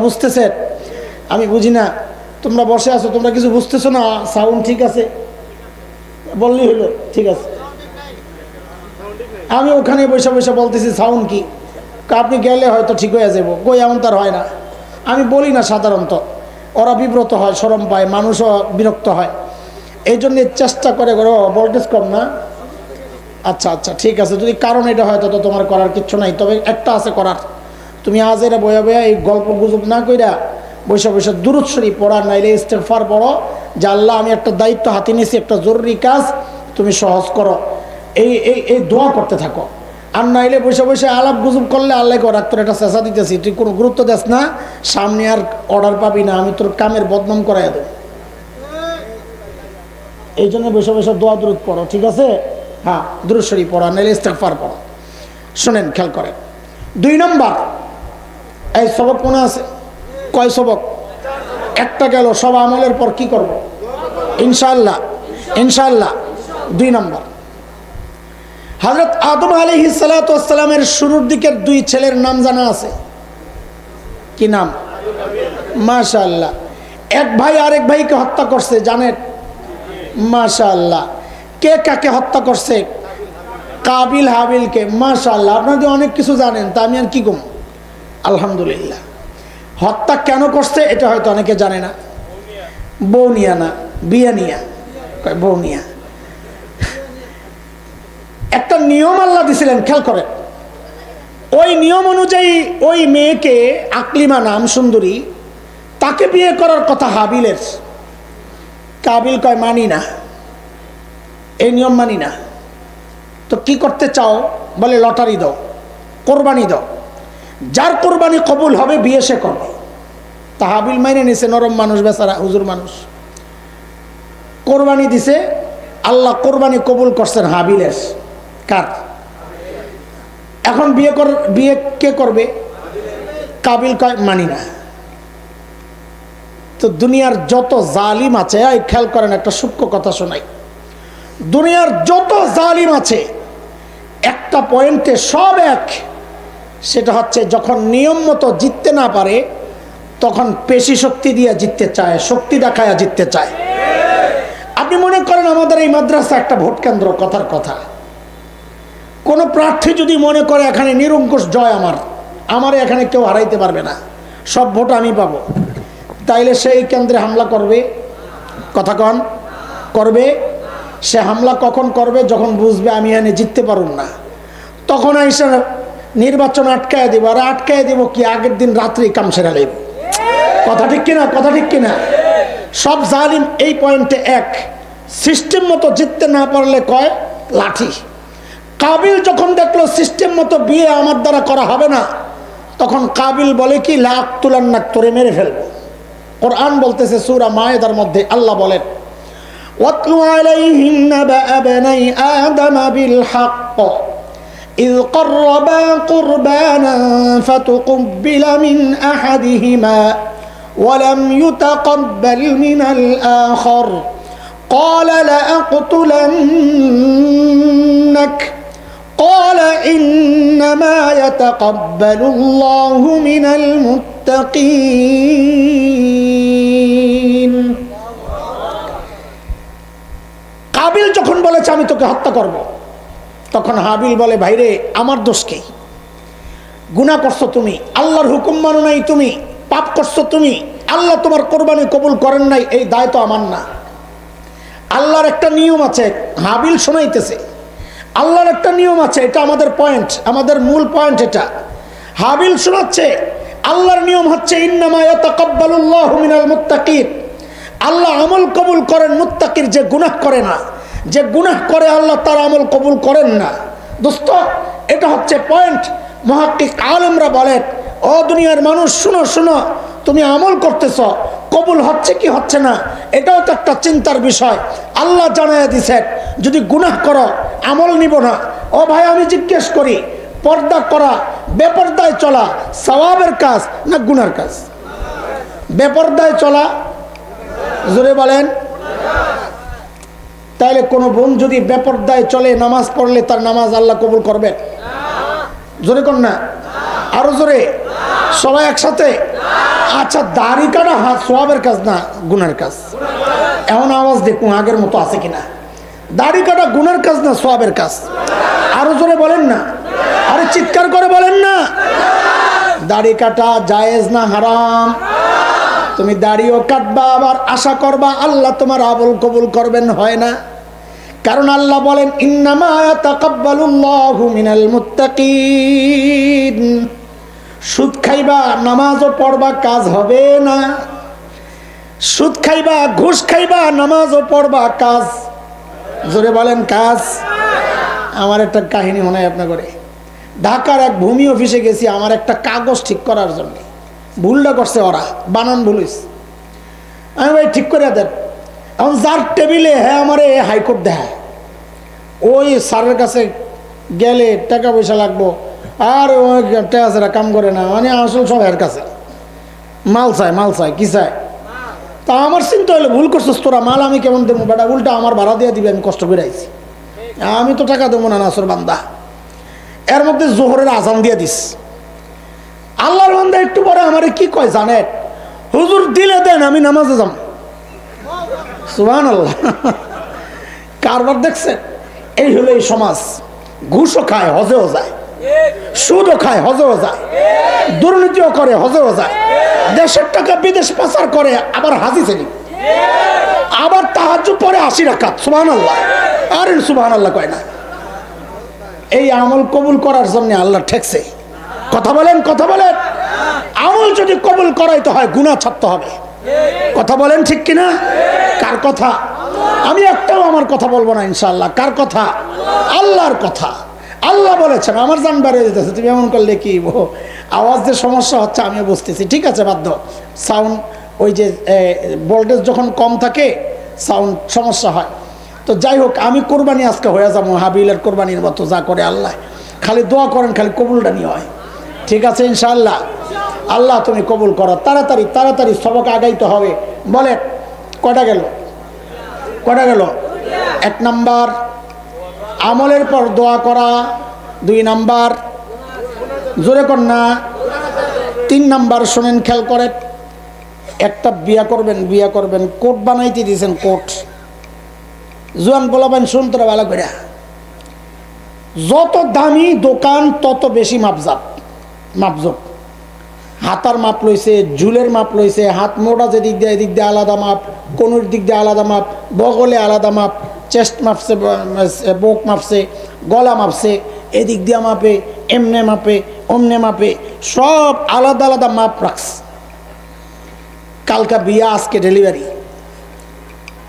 বুঝতেছেন? আমি বুঝি না, তোমরা বসে আছো, তোমরা কিছু বুঝতেছো না? সাউন্ড ঠিক আছে বললেই হলো, ঠিক আছে। আমি ওখানে বসে বসে বলতেছি সাউন্ড কি, আপনি গেলে হয়তো ঠিক হয়ে যাবো। কই, এমন তার হয় না। আমি বলি না সাধারণত, ওরা বিব্রত হয়, শরম পায়, মানুষও বিরক্ত হয়। এই জন্য চেষ্টা করে ভোল্টেজ কম না। আচ্ছা ঠিক আছে, যদি কারণ এটা হয় তো তোমার করার কিচ্ছু নাই। তবে একটা আছে করার, তুমি আজ এরা বয়া এই গল্প গুজব না কইরা বসে বসে দুরূদ শরীফ পড়া, নাইলে ইস্তেগফার পড়ো যে আল্লাহ আমি একটা দায়িত্ব হাতে নিয়েছি, একটা জরুরি কাজ তুমি সহজ করো, এই এই এই দোয়া করতে থাকো। আর নাইলে বসে বসে আলাপ গুজব করলে আল্লাহ কর তোর একটা চেঁচা দিতেছি, তুই কোনো গুরুত্ব দেস না, সামনে আর অর্ডার পাবি না, আমি তোর কামের বদনাম করাই দেব। এই জন্য বসে বসে দোয়া দুরূদ পড়ো, ঠিক আছে? হ্যাঁ, দুরূদ শরীফ পড়া, নাইলে ইস্তেগফার পড়ো। শোনেন, খেয়াল করেন। 2 নম্বর, এই সবক মনে আছে? কয় সবক? একটা গেল। সব আমলের পর কি করব? ইনশাআল্লাহ, ইনশাআল্লাহ। 2 নম্বর, হযরত আদম আলাইহিস সালাতু ওয়াস সালামের শুরুর দিকের 2 ছেলের নাম জানা আছে? কি নাম? মাশাআল্লাহ। এক ভাই আরেক ভাইকে হত্যা করছে, জানেন? মাশাআল্লাহ। কে কাকে হত্যা করছে? কাবিল হাবিলকে। মাশাআল্লাহ, আপনারা অনেক কিছু জানেন, তা আমি আর কি কম। আলহামদুলিল্লাহ। হত্যা কেন করছে এটা হয়তো অনেকে জানে না। বউ নিয়া না, বিয়া নিয়া, বউ নিয়া। একটা নিয়ম আল্লাহ দিছিলেন, খেয়াল করেন। ওই নিয়ম অনুযায়ী ওই মেয়েকে, আকলিমা নাম, সুন্দরী, তাকে বিয়ে করার কথা হাবিলের। কাবিল কয় মানি না, এই নিয়ম মানি না। তো কি করতে চাও? বলে লটারি দাও, কোরবানি দাও, যার কোরবানি কবুল হবে বিয়ে সে করবে। তা হাবিল মাইনে নিছে, নরম মানুষ, বেচারা হুজুর মানুষ, কোরবানি দিছে। আল্লাহ কোরবানি কবুল করছেন হাবিলের। কার? এখন বিয়ে কে করবে? কাবিল কয় মানি না। তো দুনিয়ার যত জালিম আছে, এই খেয়াল করেন, একটা সূক্ষ্ম কথা শোনাই। দুনিয়ার যত জালিম আছে একটা পয়েন্টে সব এক, সেটা হচ্ছে যখন নিয়ম মতো জিততে না পারে তখন পেশি শক্তি দিয়ে জিততে চায়, শক্তি দেখায়া জিততে চায়। আপনি মনে করেন আমাদের এই মাদ্রাসা একটা ভোট কেন্দ্র, কথার কথা। কোন প্রার্থী যদি মনে করে এখানে নিরঙ্কুশ জয় আমার এখানে কেউ হারাইতে পারবে না, সব ভোট আমি পাবো, তাইলে সেই কেন্দ্রে হামলা করবে? কথা কন, করবে? সে হামলা কখন করবে? যখন বুঝবে আমি এখানে জিততে পারুম না, তখন এসে নির্বাচন আটকায় দেব। আর আটকায় দেব কি? আগের দিন রাত্রেই কাম সেরা লইব। কথা ঠিক কিনা? কথা ঠিক কিনা? সব জালিম এই পয়েন্টে এক, সিস্টেম মতো জিততে না পারলে কয় লাঠি। কাবিল যখন দেখলো সিস্টেম মতো বিয়ে আমার দ্বারা করা হবে না, তখন কাবিল বলে কি, লাখ তুলান্নাক, তোরে মেরে ফেলবো। কোরআন বলতেছে সূরা মায়েদার মধ্যে, আল্লাহ বলেন, ওয়াতলু আলাইহিম নাবা বনি আদম বিল হক إذ قربا قربانا فتقبل من أحدهما ولم يتقبل من الآخر قال لأقتلنك قال إنما يتقبل الله من المتقين। কাবিল যখন বলেছে আমি তোকে হত্যা করব, তখন হাবিল বলে, ভাইরে আমার দোষ কি? গুনাহ করছো তুমি, আল্লাহর হুকুম মানো নাই তুমি, পাপ করছো তুমি, আল্লাহ তোমার কোরবানি কবুল করেন নাই, এই দায় তো আমার না। আল্লাহর একটা নিয়ম আছে, হাবিল শোনাইতেছে, আল্লাহর একটা নিয়ম আছে, এটা আমাদের পয়েন্ট, আমাদের মূল পয়েন্ট এটা। হাবিল শোনাচ্ছে আল্লাহর নিয়ম হচ্ছে ইন্নামা ইয়াতাকাব্বালুল্লাহু মিনাল মুত্তাকিন, আল্লাহ আমল কবুল করেন মুত্তাকির, যে গুনাহ করে না। যে গুনাহ করে আল্লাহ তার আমল কবুল করেন না। দোস্ত, এটা হচ্ছে পয়েন্ট। মুহাক্কিক আলেমরা বলেন, ও দুনিয়ার মানুষ শুনো শুনো, তুমি আমল করতেছ, কবুল হচ্ছে কি হচ্ছে না এটাও তো একটা চিন্তার বিষয়। আল্লাহ জানাইয়া দিছেন, যদি গুনাহ করো আমল নিব না। ও ভাই, আমি জিজ্ঞেস করি, পর্দা করা, বেপর্দায় চলা সওয়াবের কাজ না গুনার কাজ? বেপর্দায় চলা, জোরে বলেন। তাইলে কোনো বোন যদি বেপর্দায় চলে নামাজ পড়লে তার নামাজ আল্লাহ কবুল করবেন? জোরে কর না, আরো জোরে, সবাই একসাথে। আচ্ছা, দাড়ি কাটা হাত সওয়াবের কাজ না গুনার কাজ? এমন আওয়াজ দেখুন আগের মতো আছে কিনা। দাড়ি কাটা গুনার কাজ না সওয়াবের কাজ? আরো জোরে বলেন না, আরে চিৎকার করে বলেন না। দাড়ি কাটা জায়েজ না হারাম? তুমি দাড়িও কাটবা আবার আশা করবা আল্লাহ তোমার আমল কবুল করবেন, হয় না। কারণ আল্লাহ বলেন ইন্নামা ইয়াতাকাব্বালুল্লাহু মিনাল মুত্তাকিন। সুদ খাইবা নামাজও পড়বা কাজ হবে না, সুদ খাইবা ঘুষ খাইবা নামাজও পড়বা কাজ, জোরে বলেন কাজ। আমার একটা কাহিনী মনে হয় আপনার করে, ঢাকার এক ভূমি অফিসে গেছি আমার একটা কাগজ ঠিক করার জন্য, ভুলটা করছে ওরা, বানান ভুল হয়েছে। আমি ভাই ঠিক করে দেন। এখন যার টেবিলে হ্যাঁ আমার হাইকোর্ট দেখায়, ওই স্যারের কাছে গেলে টাকা পয়সা লাগবো, আর ওই টাকা ছাড়া কাম করে না, মানে আসল সব এর কাছে মাল চায় কি চায়। তা আমার চিন্তা হলো ভুল করছিস তোরা, মাল আমি কেমন দেবো বেটা, উল্টা আমার ভাড়া দিয়ে দিবি, আমি কষ্ট করে আইছি, আমি তো টাকা দেবো না নাসর বান্দা। এর মধ্যে জোহরের আজান দিয়ে দিস। আল্লাহর বান্দা একটু পরে আমারে কি কয় জানেন, হুজুর দিলে দেন আমি নামাজে যাম। সুবহানাল্লাহ। কারবার দেখছেন? এই হলো এই সমাজ। ঘুষও খায় হজেও যায়, সুদও খায় হজেও যায়, দুর্নীতিও করে হজেও যায়, দেশের টাকা বিদেশ পাচার করে, আবার হাজি ছেলে, আবার তাহাজ্জুদ পড়ে 80 রাকাত। সুবহানাল্লাহ। আর সুবহানাল্লাহ কয় না। এই আমল কবুল করার জন্য আল্লাহ ঠেকছে। কথা বলেন, কথা বলেন। আমল যদি কবুল করাইতে হয় গুনাহ ছাড়তে হবে। কথা বলেন ঠিক কিনা? কার কথা? আমি একটাও আমার কথা বলবো না ইনশাআল্লাহ। কার কথা? আল্লাহর কথা। আল্লাহ বলেছেন। আমার জান বেড়ে যেতেছে, তুমি এমন করলে কি আওয়াজের সমস্যা হচ্ছে আমিও বুঝতেছি, ঠিক আছে বাধ্য, সাউন্ড ওই যে ভোল্টেজ যখন কম থাকে সাউন্ড সমস্যা হয়। তো যাই হোক, আমি কোরবানি আজকে হয়ে যাবো হাবিলের কোরবানির মতো, যা করে আল্লাহ। খালি দোয়া করেন, খালি কবুলটা নিয়ে হয়, ঠিক আছে ইনশাআল্লাহ। আল্লাহ তুমি কবুল করো। তাড়াতাড়ি তাড়াতাড়ি সবক আগাইতে হবে। বলে কটা গেল? কটা গেল? 1 নাম্বার আমলের পর দোয়া করা, 2 নাম্বার জোরে কর না, 3 নাম্বার শোনেন খেয়াল করেন, একটা বিয়া করবেন, কোট বানাইতে দিয়েছেন, কোট জোয়ান বলাবেন শুনতে ভালো করে। যত দামি দোকান তত বেশি মাপজোপ। হাতার মাপ লইছে, ঝুলের মাপ লইছে, হাত মোটা যেদিক দিয়ে এদিক দিয়ে আলাদা মাপ, কোনোর দিক দিয়ে আলাদা মাপ, বগলে আলাদা মাপ, চেস্ট মাপছে, বুক মাপছে, গলা মাপছে, এদিক দিয়ে মাপে, এমনে মাপে, অমনে মাপে, সব আলাদা আলাদা মাপ রাখছে। কালকা বিয়া, আজকে ডেলিভারি।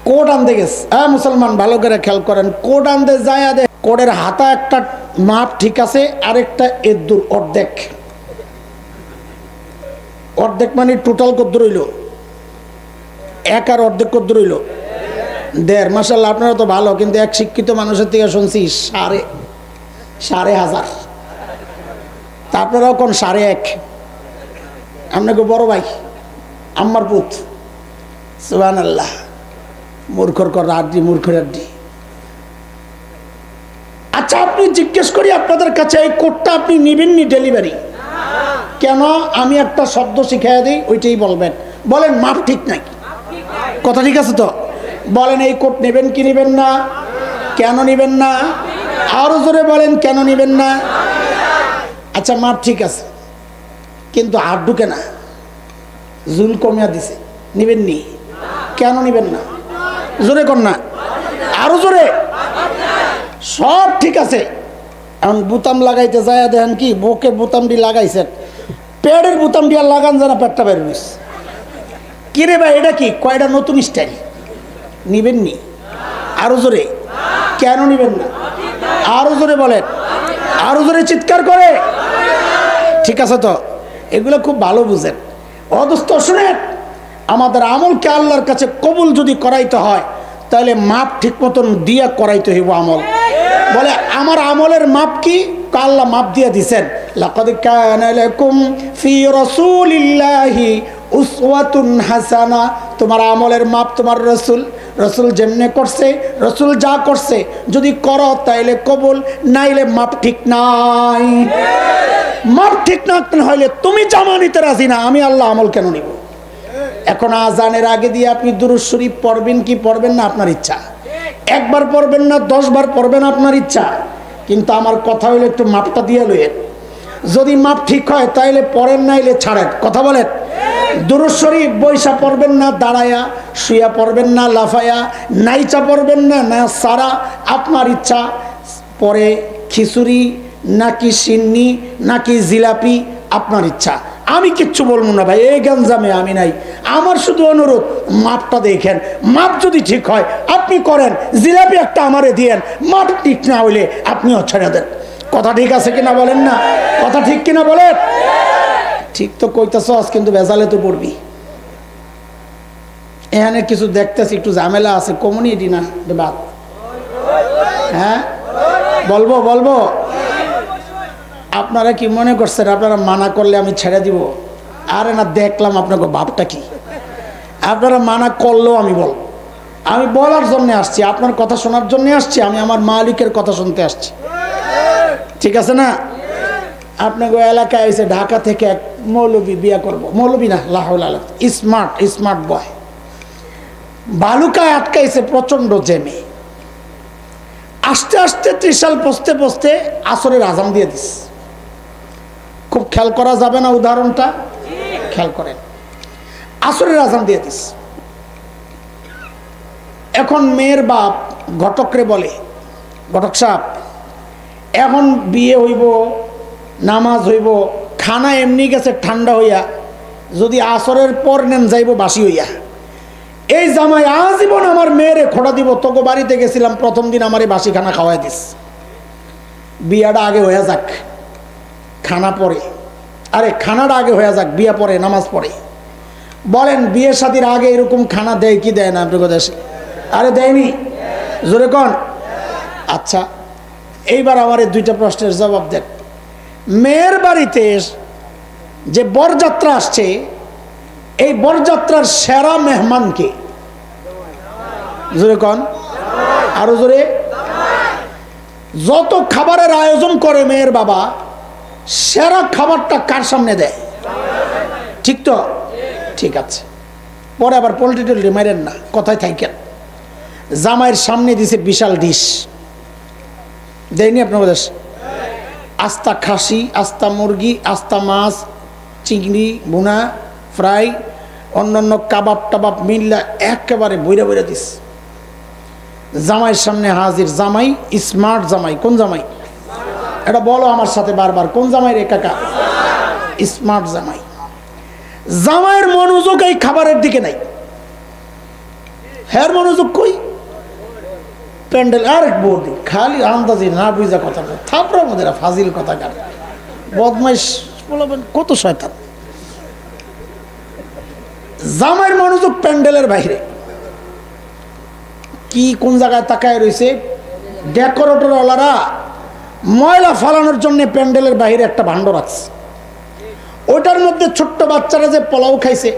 কোট আনতে গেছে, হ্যাঁ মুসলমান ভালো করে খেয়াল করেন, কোট আনতে যায়, কোটের হাতা একটা মাপ ঠিক আছে, আরেকটা এদুর অর্ধেক মানে টোটাল কত রইল? 1 আর অর্ধেক কত রইল? 1.5। মাশাআল্লাহ আপনারা তো ভালো, কিন্তু এক শিক্ষিত মানুষের থেকে শুনছি 1.5 তা আপনারাও কোন 1.5? আপনাকে বড় ভাই আম্মার পুত। সুবহানাল্লাহ। মূর্খর কর আড্ডি, মূর্খের আড্ডি। আচ্ছা আপনি জিজ্ঞেস করি আপনাদের কাছে, এই কোটটা আপনি নেবেন নি ডেলিভারি? কেন? আমি একটা শব্দ শিখাইয়া দিই, ওইটাই বলবেন। বলেন মাপ ঠিক নাই, কথা ঠিক আছে তো? বলেন এই কোট নেবেন কি নেবেন না? কেন নেবেন না? আরো জোরে বলেন, কেন নেবেন না? আচ্ছা মাপ ঠিক আছে, কিন্তু হাত ঢুকে না, জুল কমিয়া দিছে, নেবেন নি? কেন নেবেন না? জোরে কর না, আরো জোরে। সব ঠিক আছে, এখন বোতাম লাগাইতে যায় দেখেন কি বুকের বোতামটি লাগাইছেন, পেটের বোতামটি আর লাগান জানা, পেটটা বের হয়েছে। কিরে ভাই এটা কি? কয়টা নতুন স্টাইল, নিবেন নি? আরো জোরে। কেন নিবেন না? আরো জোরে বলেন, আরো জোরে চিৎকার করে। ঠিক আছে তো? এগুলো খুব ভালো বুঝেন। অদস্ত শুনেন, আমাদের আমলকে আল্লাহর কাছে কবুল যদি করাইতে হয় তাহলে মাপ ঠিক মতন দিয়া করাইতে হইব আমল। বলে আমার আমলের মাপ কি? আল্লাহ মাপ দিয়ে দিছেন, লাকাদ কানা লাকুম ফি রাসূলিল্লাহি উসওয়াতুন হাসানা। তোমার আমলের মাপ তোমার রসুল যেমনে করছে, রসুল যা করছে যদি করো তাইলে কবুল, নাইলে মাপ ঠিক নাই। মাপ ঠিক না হইলে তুমি জামা নিতে রাজি না, আমি আল্লাহ আমল কেন নিব? এখন আজানের আগে দিয়ে আপনি দুরূদ শরীফ পড়বেন কি পড়বেন না আপনার ইচ্ছা, 1 বার পড়বেন না 10 বার পড়বেন আপনার ইচ্ছা, কিন্তু আমার কথা হইলে একটু মাপটা দিয়ে লইয়েন। যদি মাপ ঠিক হয় তাইলে পড়েন, নাইলে ছাড়েন। কথা বলেন। দুরূদ শরীফ বৈশা পড়বেন না, দাঁড়ায়া, শুয়া পড়বেন না, লাফায়া, নাইচা পড়বেন না, না সারা, আপনার ইচ্ছা। পরে খিচুড়ি নাকি সিন্নি নাকি জিলাপি, আপনার ইচ্ছা। আমি কিচ্ছু বলবো না ভাই, এই গঞ্জামে আমি নাই। আমার শুধু অনুরোধ, মাপটা দেখেন, মাপ যদি ঠিক হয় আপনি করেন, জিলাপি একটা আমারে দিয়েন, মাপ ঠিক না হইলে আপনিও ছেড়ে দেন। কথা ঠিক আছে কিনা বলেন না? কথা ঠিক কিনা বলেন? ঠিক তো কইতেছ, কিন্তু ভেজালে তো পড়বি। এখানে কিছু দেখতেছি একটু ঝামেলা আছে, কমিউনিটি না বাদ। হ্যাঁ বলবো বলবো। আপনারা কি মনে করছেন আপনারা মানা করলে আমি ছেড়ে দিব? আরে না, দেখলাম আপনাকে বাপটা কি। আপনারা মানা করলেও আমি বলবো। আমি বলার জন্য আসছি, আপনার কথা শোনার জন্য আসছি, আমি আমার মালিকের কথা শুনতে আসছি। ঠিক আছে না? আপনাকে এলাকায় এসে ঢাকা থেকে এক মৌলবী বিয়ে করবো, মৌলবী না লাহৌল, স্মার্ট বয়, বালুকায় আটকাইছে প্রচন্ড জ্যামে। আস্তে আস্তে ত্রিশাল পচতে পচতে আসরের আজান দিয়ে দিস। খুব খেয়াল করা যাবে না উদাহরণটা? খেয়াল করেন, আসরের আজান দিয়ে দিস। এখন মেয়ের বাপ ঘটকরে বলে, ঘটক সাহেব এখন বিয়ে হইব, নামাজ হইব, খানা এমনি গেছে ঠান্ডা হইয়া, যদি আসরের পর নেন যাইব বাসি হইয়া। এই জামাই আজীবন আমার মেয়েরে খোড়া দিব, তোকে বাড়িতে গেছিলাম প্রথম দিন আমারে বাসি খানা খাওয়াই দিস, বিয়াটা আগে হয়ে যাক, খানা পরে। আরে খানাটা আগে হয়ে যাক, বিয়া পরে, নামাজ পড়ে। বলেন বিয়ে শাদীর আগে এরকম খানা দেয় কি দেয় না আপনার দেশে? আরে দেয়নি? জোরে কন। আচ্ছা এইবার আমার এই দুইটা প্রশ্নের জবাব দেন। মেয়ের বাড়িতে যে বরযাত্রা আসছে, এই বরযাত্রার সেরা মেহমান কে? জোরে কন, আরো জোরে। যত খাবারের আয়োজন করে মেয়ের বাবা, সেরা খাবারটা কার সামনে দেয়? ঠিক তো? ঠিক আছে, পরে আবার পোল্ট্রি টোল্ট্রি মারেন না, কথায় থাকেন। জামাইয়ের সামনে দিছে বিশাল ডিশ, দেয়নি আপনার দেশ? আস্তা খাসি, আস্তা মুরগি, আস্তা মাছ, চিংড়ি ভুনা, ফ্রাই, অন্যান্য কাবাব টাবাব মিল্লা একেবারে বইরা বইরা দিস। জামাইয়ের সামনে হাজির। জামাই স্মার্ট জামাই। কোন জামাই? এটা বলো আমার সাথে বারবার, কোন জামাই রে কাকা? স্মার্ট জামাই। জামাইয়ের মনোযোগ এই খাবারের দিকে নাই, হ্যার মনোযোগ কই? প্যান্ডেল। আরেক বৌদি খালি আন্দাজি না বুঝা কথা বল, থাপড়ার মধ্যে ফাজিল কথা কার, বদমাইশ বলবেন, কত শয়তান। জামাইয়ের মনোযোগ প্যান্ডেলের বাইরে। কি কোন জায়গায় তাকায় রয়েছে? ডেকোরেটর ওয়ালারা ময়লা ফালানোর জন্য প্যান্ডেলের বাইরে একটা ভাণ্ড রাখছে, ওটার মধ্যে ছোট্ট বাচ্চারা যে পোলাও খাইছে,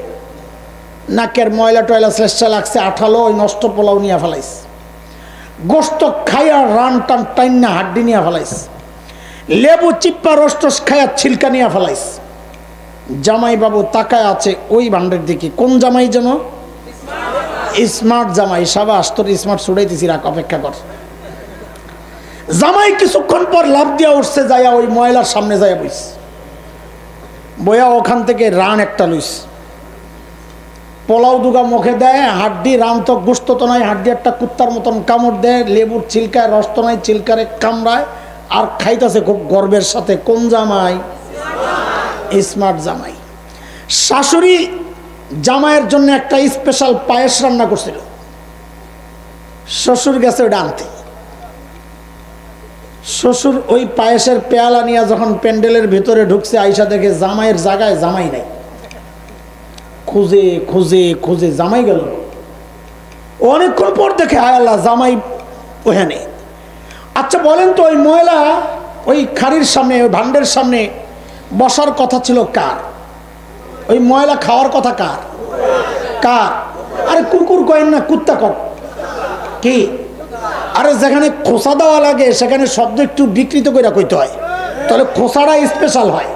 নাকের ময়লা টয়লা শ্লেষা লাগছে, আঠালো, ওই নষ্ট পোলাও নিয়ে ফেলাইছে। গোস্ত খাইয়া রান টান টাইনা হাড্ডি নিয়ে ফেলাইছে। লেবু চিপ্পা রস খাইয়া ছিলকা নিয়ে ফেলাইছে। জামাই বাবু তাকায় আছে ওই ভান্ডের দিকে। কোন জামাই যেন? স্মার্ট জামাই। সাবাস, তোর স্মার্ট ছুড়াইতেছি, রাখ, অপেক্ষা কর। জামাই কিছুক্ষণ পর লাভ দিয়া উঠছে, যাইয়া ওই ময়লার সামনে যাইয়া বইস, বইয়া ওখান থেকে রান একটা লইস, পোলাও দুগা মুখে দেয়, হাড্ডি, রান তো গোস্ত তো নাই, হাড্ডি একটা কুত্তার মতন কামড় দেয়, লেবুর ছিলকায়, রস তো নাই, ছিলকারে কামড়ায় আর খাইতেছে খুব গর্বের সাথে। কোন জামাই? স্মার্ট জামাই। শাশুড়ি জামাইয়ের জন্য একটা স্পেশাল পায়েস রান্না করছিল, শ্বশুর গেছে ওটা আনতে। শ্বশুর ওই পায়েসের পেয়ালা নিয়ে যখন প্যান্ডেলের ভিতরে ঢুকছে, আইসা দেখে জামাইয়ের জায়গায় জামাই নাই। খুঁজে খুঁজে খুঁজে জামাই গেল। অনেকক্ষণ পর দেখে হায় আল্লাহ, জামাই ওখানে। আচ্ছা বলেন তো, ওই ময়লা ওই খাড়ির সামনে, ওই ভান্ডের সামনে বসার কথা ছিল কার? ওই ময়লা খাওয়ার কথা কার? কার? আরে কুকুর কয়েন না, কুত্তা কর কি? আরে যেখানে খোসা দেওয়া লাগে সেখানে শব্দ একটু বিকৃত করে কইতে হয়, তাহলে খোসাটা স্পেশাল হয়।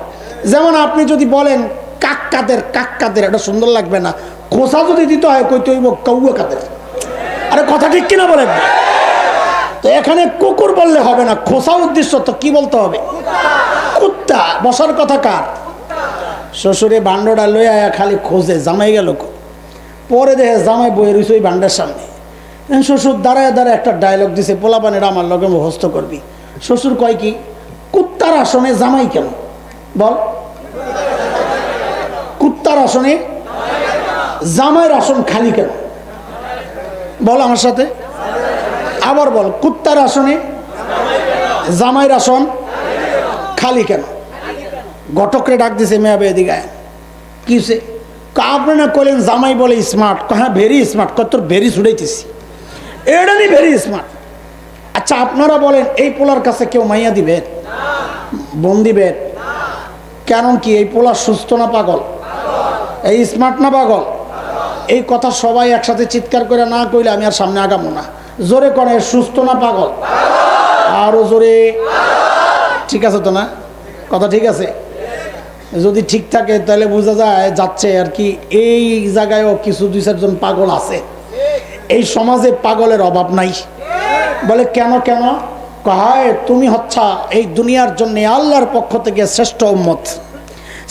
যেমন আপনি যদি বলেন কাক্কাদের, কাক্কাদের, এটা সুন্দর লাগবে না। খোসা যদি দিতে হয় কইতে হইব কৌয়া কাদের। আরে কথা ঠিক কিনা বলেন? তো এখানে কুকুর বললে হবে না, খোসা উদ্দেশ্য তো কি বলতে হবে? কুত্তা। বসার কথা কার? শ্বশুরে ভান্ডটা লই আয়া খালি খোঁজে জামাই গেল। পরে দেখে জামাই বয়ে রয়েছে ওই ভান্ডার সামনে। শ্বশুর দাঁড়ায় দাঁড়ায় একটা ডায়লগ দিছে, পোলাপানের আমার লগে মুখস্থ করবি। শ্বশুর কয় কি? কুত্তার আসনে জামাই কেন? বল। কুত্তার আসনে জামাইয়ের আসন খালি কেন? বল আমার সাথে, আবার বল, কুত্তার আসনে জামাইয়ের আসন খালি কেন? ঘটকরে ডাক দিছে, মেয়া বে এদিকে আয়। কি হয়েছে? আপনারা কইলেন জামাই বলে স্মার্ট। হ্যাঁ ভেরি স্মার্ট। কত ভেরি ছুড়াইতেছি, এটা নি ভেরি স্মার্ট। আচ্ছা আপনারা বলেন, এই পোলার কাছে কেউ মাইয়া দিবেন, বোন দিবেন? কারণ কি এই পোলা সুস্থ না পাগল? এই স্মার্ট না পাগল? এই কথা সবাই একসাথে চিৎকার করে না কইলে আমি আর সামনে আগামো না। জোরে করে, সুস্থ না পাগল? আরো জোরে। ঠিক আছে তো না? কথা ঠিক আছে? যদি ঠিক থাকে তাহলে বোঝা যায় যাচ্ছে আর কি এই জায়গায়ও কিছু দুই চারজন পাগল আছে। এই সমাজে পাগলের অভাব নাই। বলে কেন কেন? কয় তুমি হচ্ছা এই দুনিয়ার জন্য আল্লাহর পক্ষ থেকে শ্রেষ্ঠ উম্মত,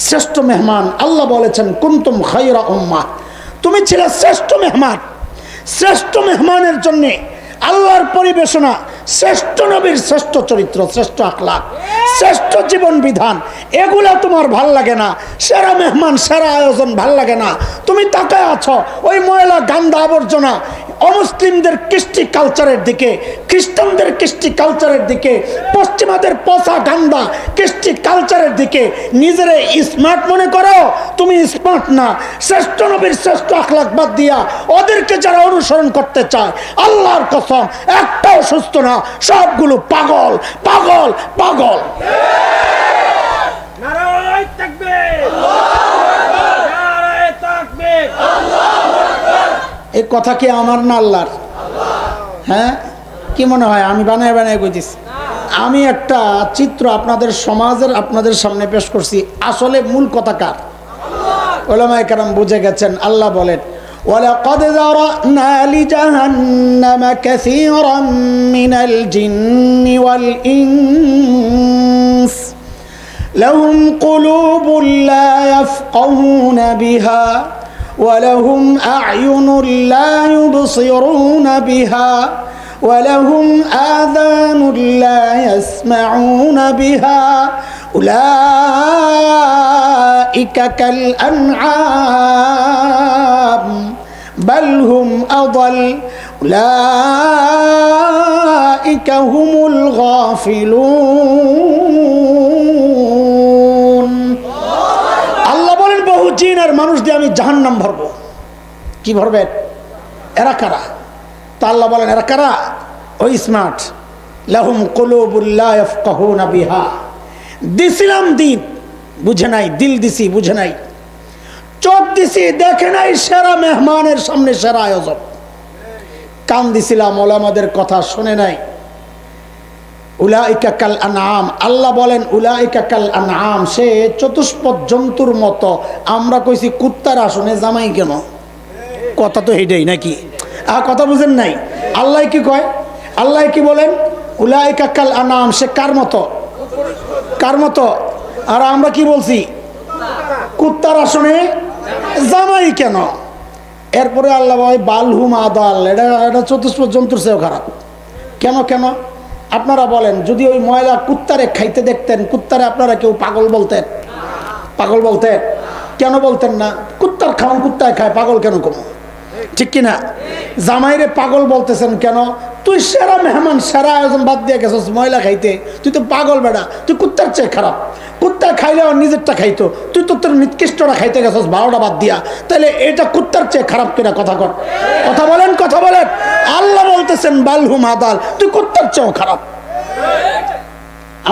শ্রেষ্ঠ মেহমান। আল্লাহ বলেছেন কুনতুম খায়রা উম্মাহ, তুমি ছিলে শ্রেষ্ঠ মেহমান। শ্রেষ্ঠ মেহমানের জন্যে আল্লাহর পরিবেশনা, শ্রেষ্ঠ নবীর শ্রেষ্ঠ চরিত্র, শ্রেষ্ঠ আখলাক, শ্রেষ্ঠ জীবন বিধান, এগুলা তোমার ভাল লাগে না? সেরা মেহমান, সেরা আয়োজন ভাল লাগে না? তুমি তাকায় আছো ওই ময়লা গান্দা আবর্জনা অমুসলিমদের কৃষ্টি কালচারের দিকে, খ্রিস্টানদের কৃষ্টি কালচারের দিকে, পশ্চিমাদের পচা গান্দা কৃষ্টি কালচারের দিকে। নিজেরে স্মার্ট মনে করো, তুমি স্মার্ট না। শ্রেষ্ঠ নবীর শ্রেষ্ঠ আখলাক বাদ দিয়া ওদেরকে যারা অনুসরণ করতে চায়, আল্লাহর কসম একটাও সুস্থ না, সবগুলো পাগল পাগল পাগল। নারায়ে তাকবীর, নারায়ে তাকবীর। এই কথা কি আমার না আল্লাহর? হ্যাঁ, কি মনে হয় আমি বানায় বানায় কইতেছি? আমি একটা চিত্র আপনাদের সমাজের আপনাদের সামনে পেশ করছি। আসলে মূল কথা কার? উলামায়ে কেরাম বুঝে গেছেন। আল্লাহ বলেন ওয়ালাকাদ যারানা লিজাহান্নামা কাসীরাম মিনাল জিন্নি ওয়াল ইনস লাহুম কুলুবুন লা ইয়াফকাহুনা বিহা ولهم أعين لا يبصرون بها ولهم آذان لا يسمعون بها أولئك كالأنعام بل هم أضل أولئك هم الغافلون। বহু জিন আর মানুষ দিয়ে আমি জাহান্নাম ভরবো। কি ভরবেন? এরা কারা? তা আল্লাহ বলেন এরা কারা? ওই স্মার্ট। লাহুম কুলুবুন লা ইয়াফকাহুনা বিহা, দিছিলাম দিন বুঝে নাই, দিল দিছি বুঝে নাই, চোখ দিছি দেখে নাই, সেরা মেহমানের সামনে সেরা আয়োজন। কান দিছিলাম ওলামাদের কথা শুনে নাই। উলাইকা কাল আনআম, আল্লাহ বলেন উলাইকা কাল আনআম, সে চতুষ্পদ জন্তুর মতো। আমরা কইছি কুত্তার আসনে জামাই কেন? কথা তো হেডেই নাকি? কথা বুঝেন নাই? আল্লাহ কি কয়? আল্লাহ কি বলেন? উলাইকা কাল আনআম, সে কার মতো? কার মতো? আর আমরা কি বলছি? কুত্তার আসনে জামাই কেন? এরপরে আল্লাহ বলে বালহুম আদাল, এটা চতুষ্পদ জন্তুর চেয়েও খারাপ। কেন কেন? আপনারা বলেন, যদি ওই ময়লা কুত্তারে খাইতে দেখতেন, কুত্তারে আপনারা কেউ পাগল বলতেন? পাগল বলতেন? কেন বলতেন না? কুত্তার খাওয়ান কুত্তায় খায়, পাগল কেন কম? ঠিক কিনা? জামাইরে পাগল বলতেছেন কেন? তুই সেরা মেহমান, সেরা আয়োজন বাদ দিয়ে গেছিস ময়লা খাইতে, তুই তো পাগল বেড়া, তুই কুত্তার চেয়ে খারাপ। কুত্তা খাইলে আর নিজেরটা খাইতো, তুই তো তোর নিকৃষ্টটা খাইতে গেছিস 12টা বাদ দিয়া, তাহলে এটা কুত্তার চেয়ে খারাপ কিনা? কথা কর, কথা বলেন, কথা বলেন। আল্লাহ বলতেছেন বালহুম আদাল, তুই কুত্তার চেয়েও খারাপ।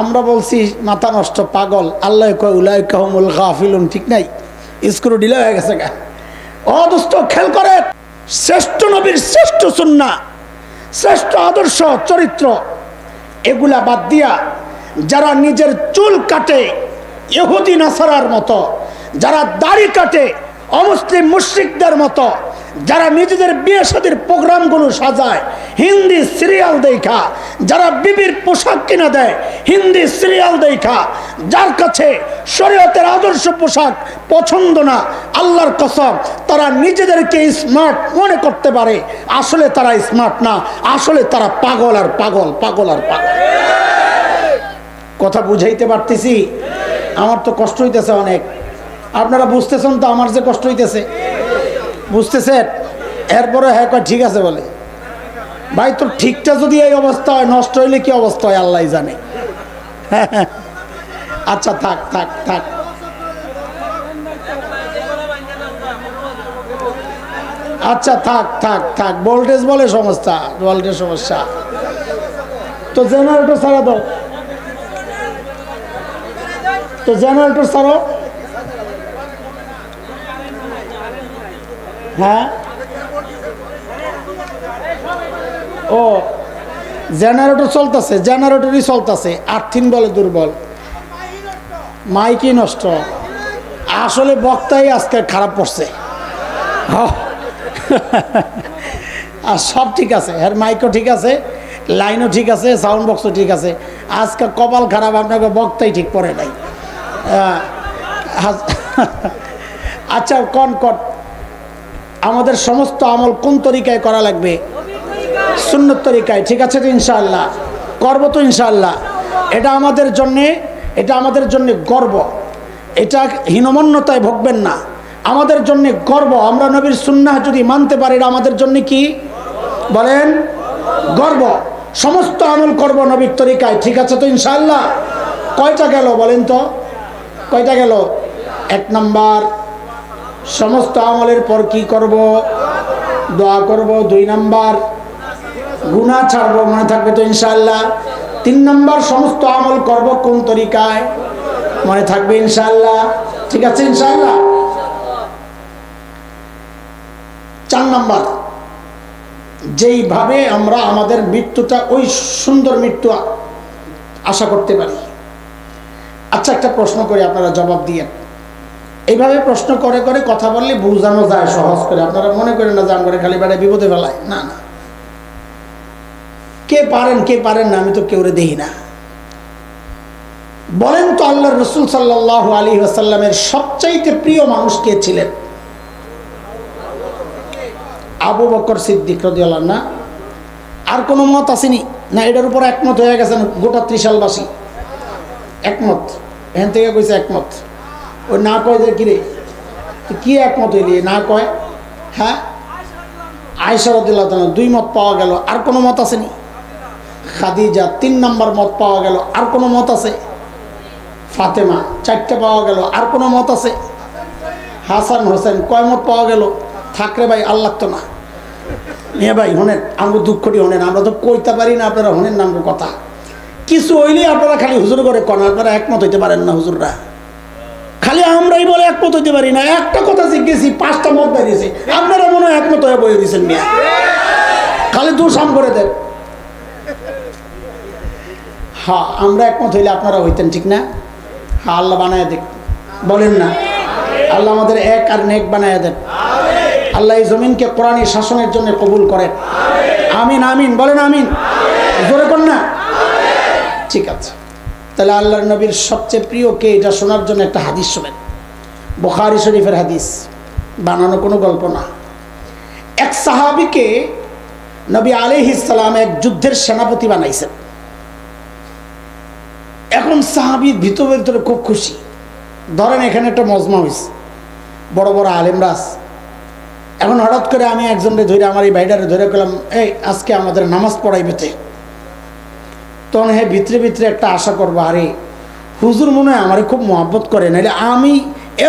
আমরা বলছি মাথা নষ্ট, পাগল। আল্লাহ কয় উলাইকা হুমুল গাফিলুন। ঠিক নাই? স্ক্রু ঢিলা হয়ে গেছে গা। অদুষ্ট খেল করে, শ্রেষ্ঠ নবীর শ্রেষ্ঠ সুন্নাহ, শ্রেষ্ঠ আদর্শ চরিত্র, এগুলা বাদ দিয়া যারা নিজের চুল কাটে ইহুদি নাসারার মতো, যারা দাড়ি কাটে অমুসলিম মুশরিকদের মতো, যারা নিজেদের বিয়ে শাদীর প্রোগ্রামগুলো সাজায় হিন্দি সিরিয়াল দেখা, যারা বিবির পোশাক কিনা দেয় হিন্দি সিরিয়াল দেখা, যার কাছে শরীয়তের আদর্শ পোশাক পছন্দ না, আল্লাহর কসম তারা নিজেদেরকে স্মার্ট মনে করতে পারে, আসলে তারা স্মার্ট না, আসলে তারা পাগল আর পাগল, পাগল আর পাগল। কথা বুঝাইতে পারতেছি? আমার তো কষ্ট হইতেছে অনেক। আপনারা বুঝতেছেন তো আমার যে কষ্ট হইতেছে? বুঝতেছেন? এরপরে হ্যাঁ কয় ঠিক আছে বলে। ভাই তোর ঠিকটা যদি এই অবস্থা হয়, নষ্ট হইলে কি অবস্থা হয় আল্লাহ জানে। আচ্ছা থাক থাক থাক। আচ্ছা থাক থাক থাক, ভোল্টেজ বলে সমস্যা, ভোল্টেজ সমস্যা। তো জেনারেটর ছাড়া দাও, তো জেনারেটর ছাড়ো। হ্যাঁ ও জেনারেটর চলতেছে, জেনারেটরই চলতেছে, আর্থিং বলে দুর্বল, মাইকই নষ্ট। আসলে বক্তাই আজকে খারাপ পড়ছে। আর সব ঠিক আছে, এর মাইকও ঠিক আছে, লাইনও ঠিক আছে, সাউন্ড বক্সও ঠিক আছে। আজকে কপাল খারাপ, আপনাকে বক্তাই ঠিক পড়ে নাই। আচ্ছা কন কন, আমাদের সমস্ত আমল কোন তরিকায় করা লাগবে? সুন্নত তরিকায়, ঠিক আছে তো ইনশাআল্লাহ? করবো তো ইনশাআল্লাহ? এটা আমাদের জন্যে গর্ব, এটা হীনমন্যতায় ভুগবেন না, আমাদের জন্য গর্ব। আমরা নবীর সুন্নাহ যদি মানতে পারি, এটা আমাদের জন্য কি বলেন? গর্ব। সমস্ত আমল করব নবীর তরিকায়, ঠিক আছে তো ইনশাআল্লাহ? কয়টা গেল বলেন তো, কয়টা গেল? 1 নাম্বার, সমস্ত আমলের পর কি করব? দোয়া করব। 2 নাম্বার, গুনাহ ছাড়বো, মনে থাকবে তো ইনশাআল্লাহ? 3 নাম্বার, সমস্ত আমল করব কোন তরিকায়, মনে থাকবে ইনশাআল্লাহ? ঠিক আছে ইনশাআল্লাহ? 4 নাম্বার, যেইভাবে আমরা আমাদের মৃত্যুটা ওই সুন্দর মৃত্যু আশা করতে পারি। আচ্ছা একটা প্রশ্ন করি, আপনারা জবাব দিয়ে। এইভাবে প্রশ্ন করে করে কথা বললে বোঝানো যায় সহজ করে, আপনারা মনে করেন না জান করে খালি বেড়ায় বিপদে ফেলায়, না না। কে পারেন না, আমি তো কেউরে দেখি না। বলেন তো আল্লাহর রাসূল সাল্লাল্লাহু আলাইহি ওয়াসাল্লামের সবচাইতে প্রিয় মানুষ কে ছিলেন? আবু বকর সিদ্দিক রাদিয়াল্লাহু আনহু। আর কোনো মত আসেনি না? এটার উপর একমত হয়ে গেছেন গোটা ত্রিশালবাসী, একমত। এখান থেকে কইছে একমত, ওই না কয় যে কিরে কি একমত হইলি, না কয় হ্যাঁ আয়েশা রাদিয়াল্লাহু তাআলা 2 মত পাওয়া গেল। আর কোনো মত আসেনি? খাদিজা 3 নাম্বার মত পাওয়া গেল। আর কোনো মত আছে? ফাতেমা 4টা পাওয়া গেল। আর কোনো মত আছে? হাসান হোসেন কয় মত পাওয়া গেল? থাকরে ভাই আল্লাহ তো না নিয়ে ভাই হনেন, আমরা দুঃখটি হনেন, আমরা তো কইতে পারি না, আপনারা হনেন না আমার কথা। কিছু হইলে আপনারা খালি হুজুর করে কন, আপনারা একমত হইতে পারেন না। হুজুররা খালি আমরাই বলে একমত হইতে পারি না। একটা কথা জিজ্ঞেসি 5টা মত বেরিয়েছে, আপনারা মনে হয় একমত হয়ে বই দিয়েছেন মিয়া, খালি দুসাম করে দেন। হ্যাঁ আমরা একমত হইলে আপনারা হইতেন, ঠিক না? হ্যাঁ আল্লাহ বানায় দেখ, বলেন না? আল্লাহ আমাদের এক আর নেক বানায় দেন। আল্লাহ এই জমিনকে কোরআনী শাসনের জন্য কবুল করেন। আমিন আমিন বলেন, আমিন জোরে কর না। ঠিক আছে, তাহলে আল্লাহর নবীর সবচেয়ে প্রিয় কে, এটা শোনার জন্য একটা হাদিস শোনেন। বুখারী শরীফের হাদিস, বানানো কোনো গল্প না। এক সাহাবীকে নবী আলাইহিস সালাম এক যুদ্ধের সেনাপতি বানাইছেন। এখন সাহাবীর ভিতরে খুব খুশি। ধরেন এখানে একটা মজমা হয়েছে, বড় বড় আলেমরা আছে। এখন হঠাৎ করে আমি একজনকে ধরে, আমার এই ভাইটারে ধরে গেলাম, এই আজকে আমাদের নামাজ পড়াইবেতে। তখন হ্যাঁ ভিতরে ভিতরে একটা আশা করবো, আরে হুজুর মনে হয় আমারে খুব মহব্বত করে, নাহলে আমি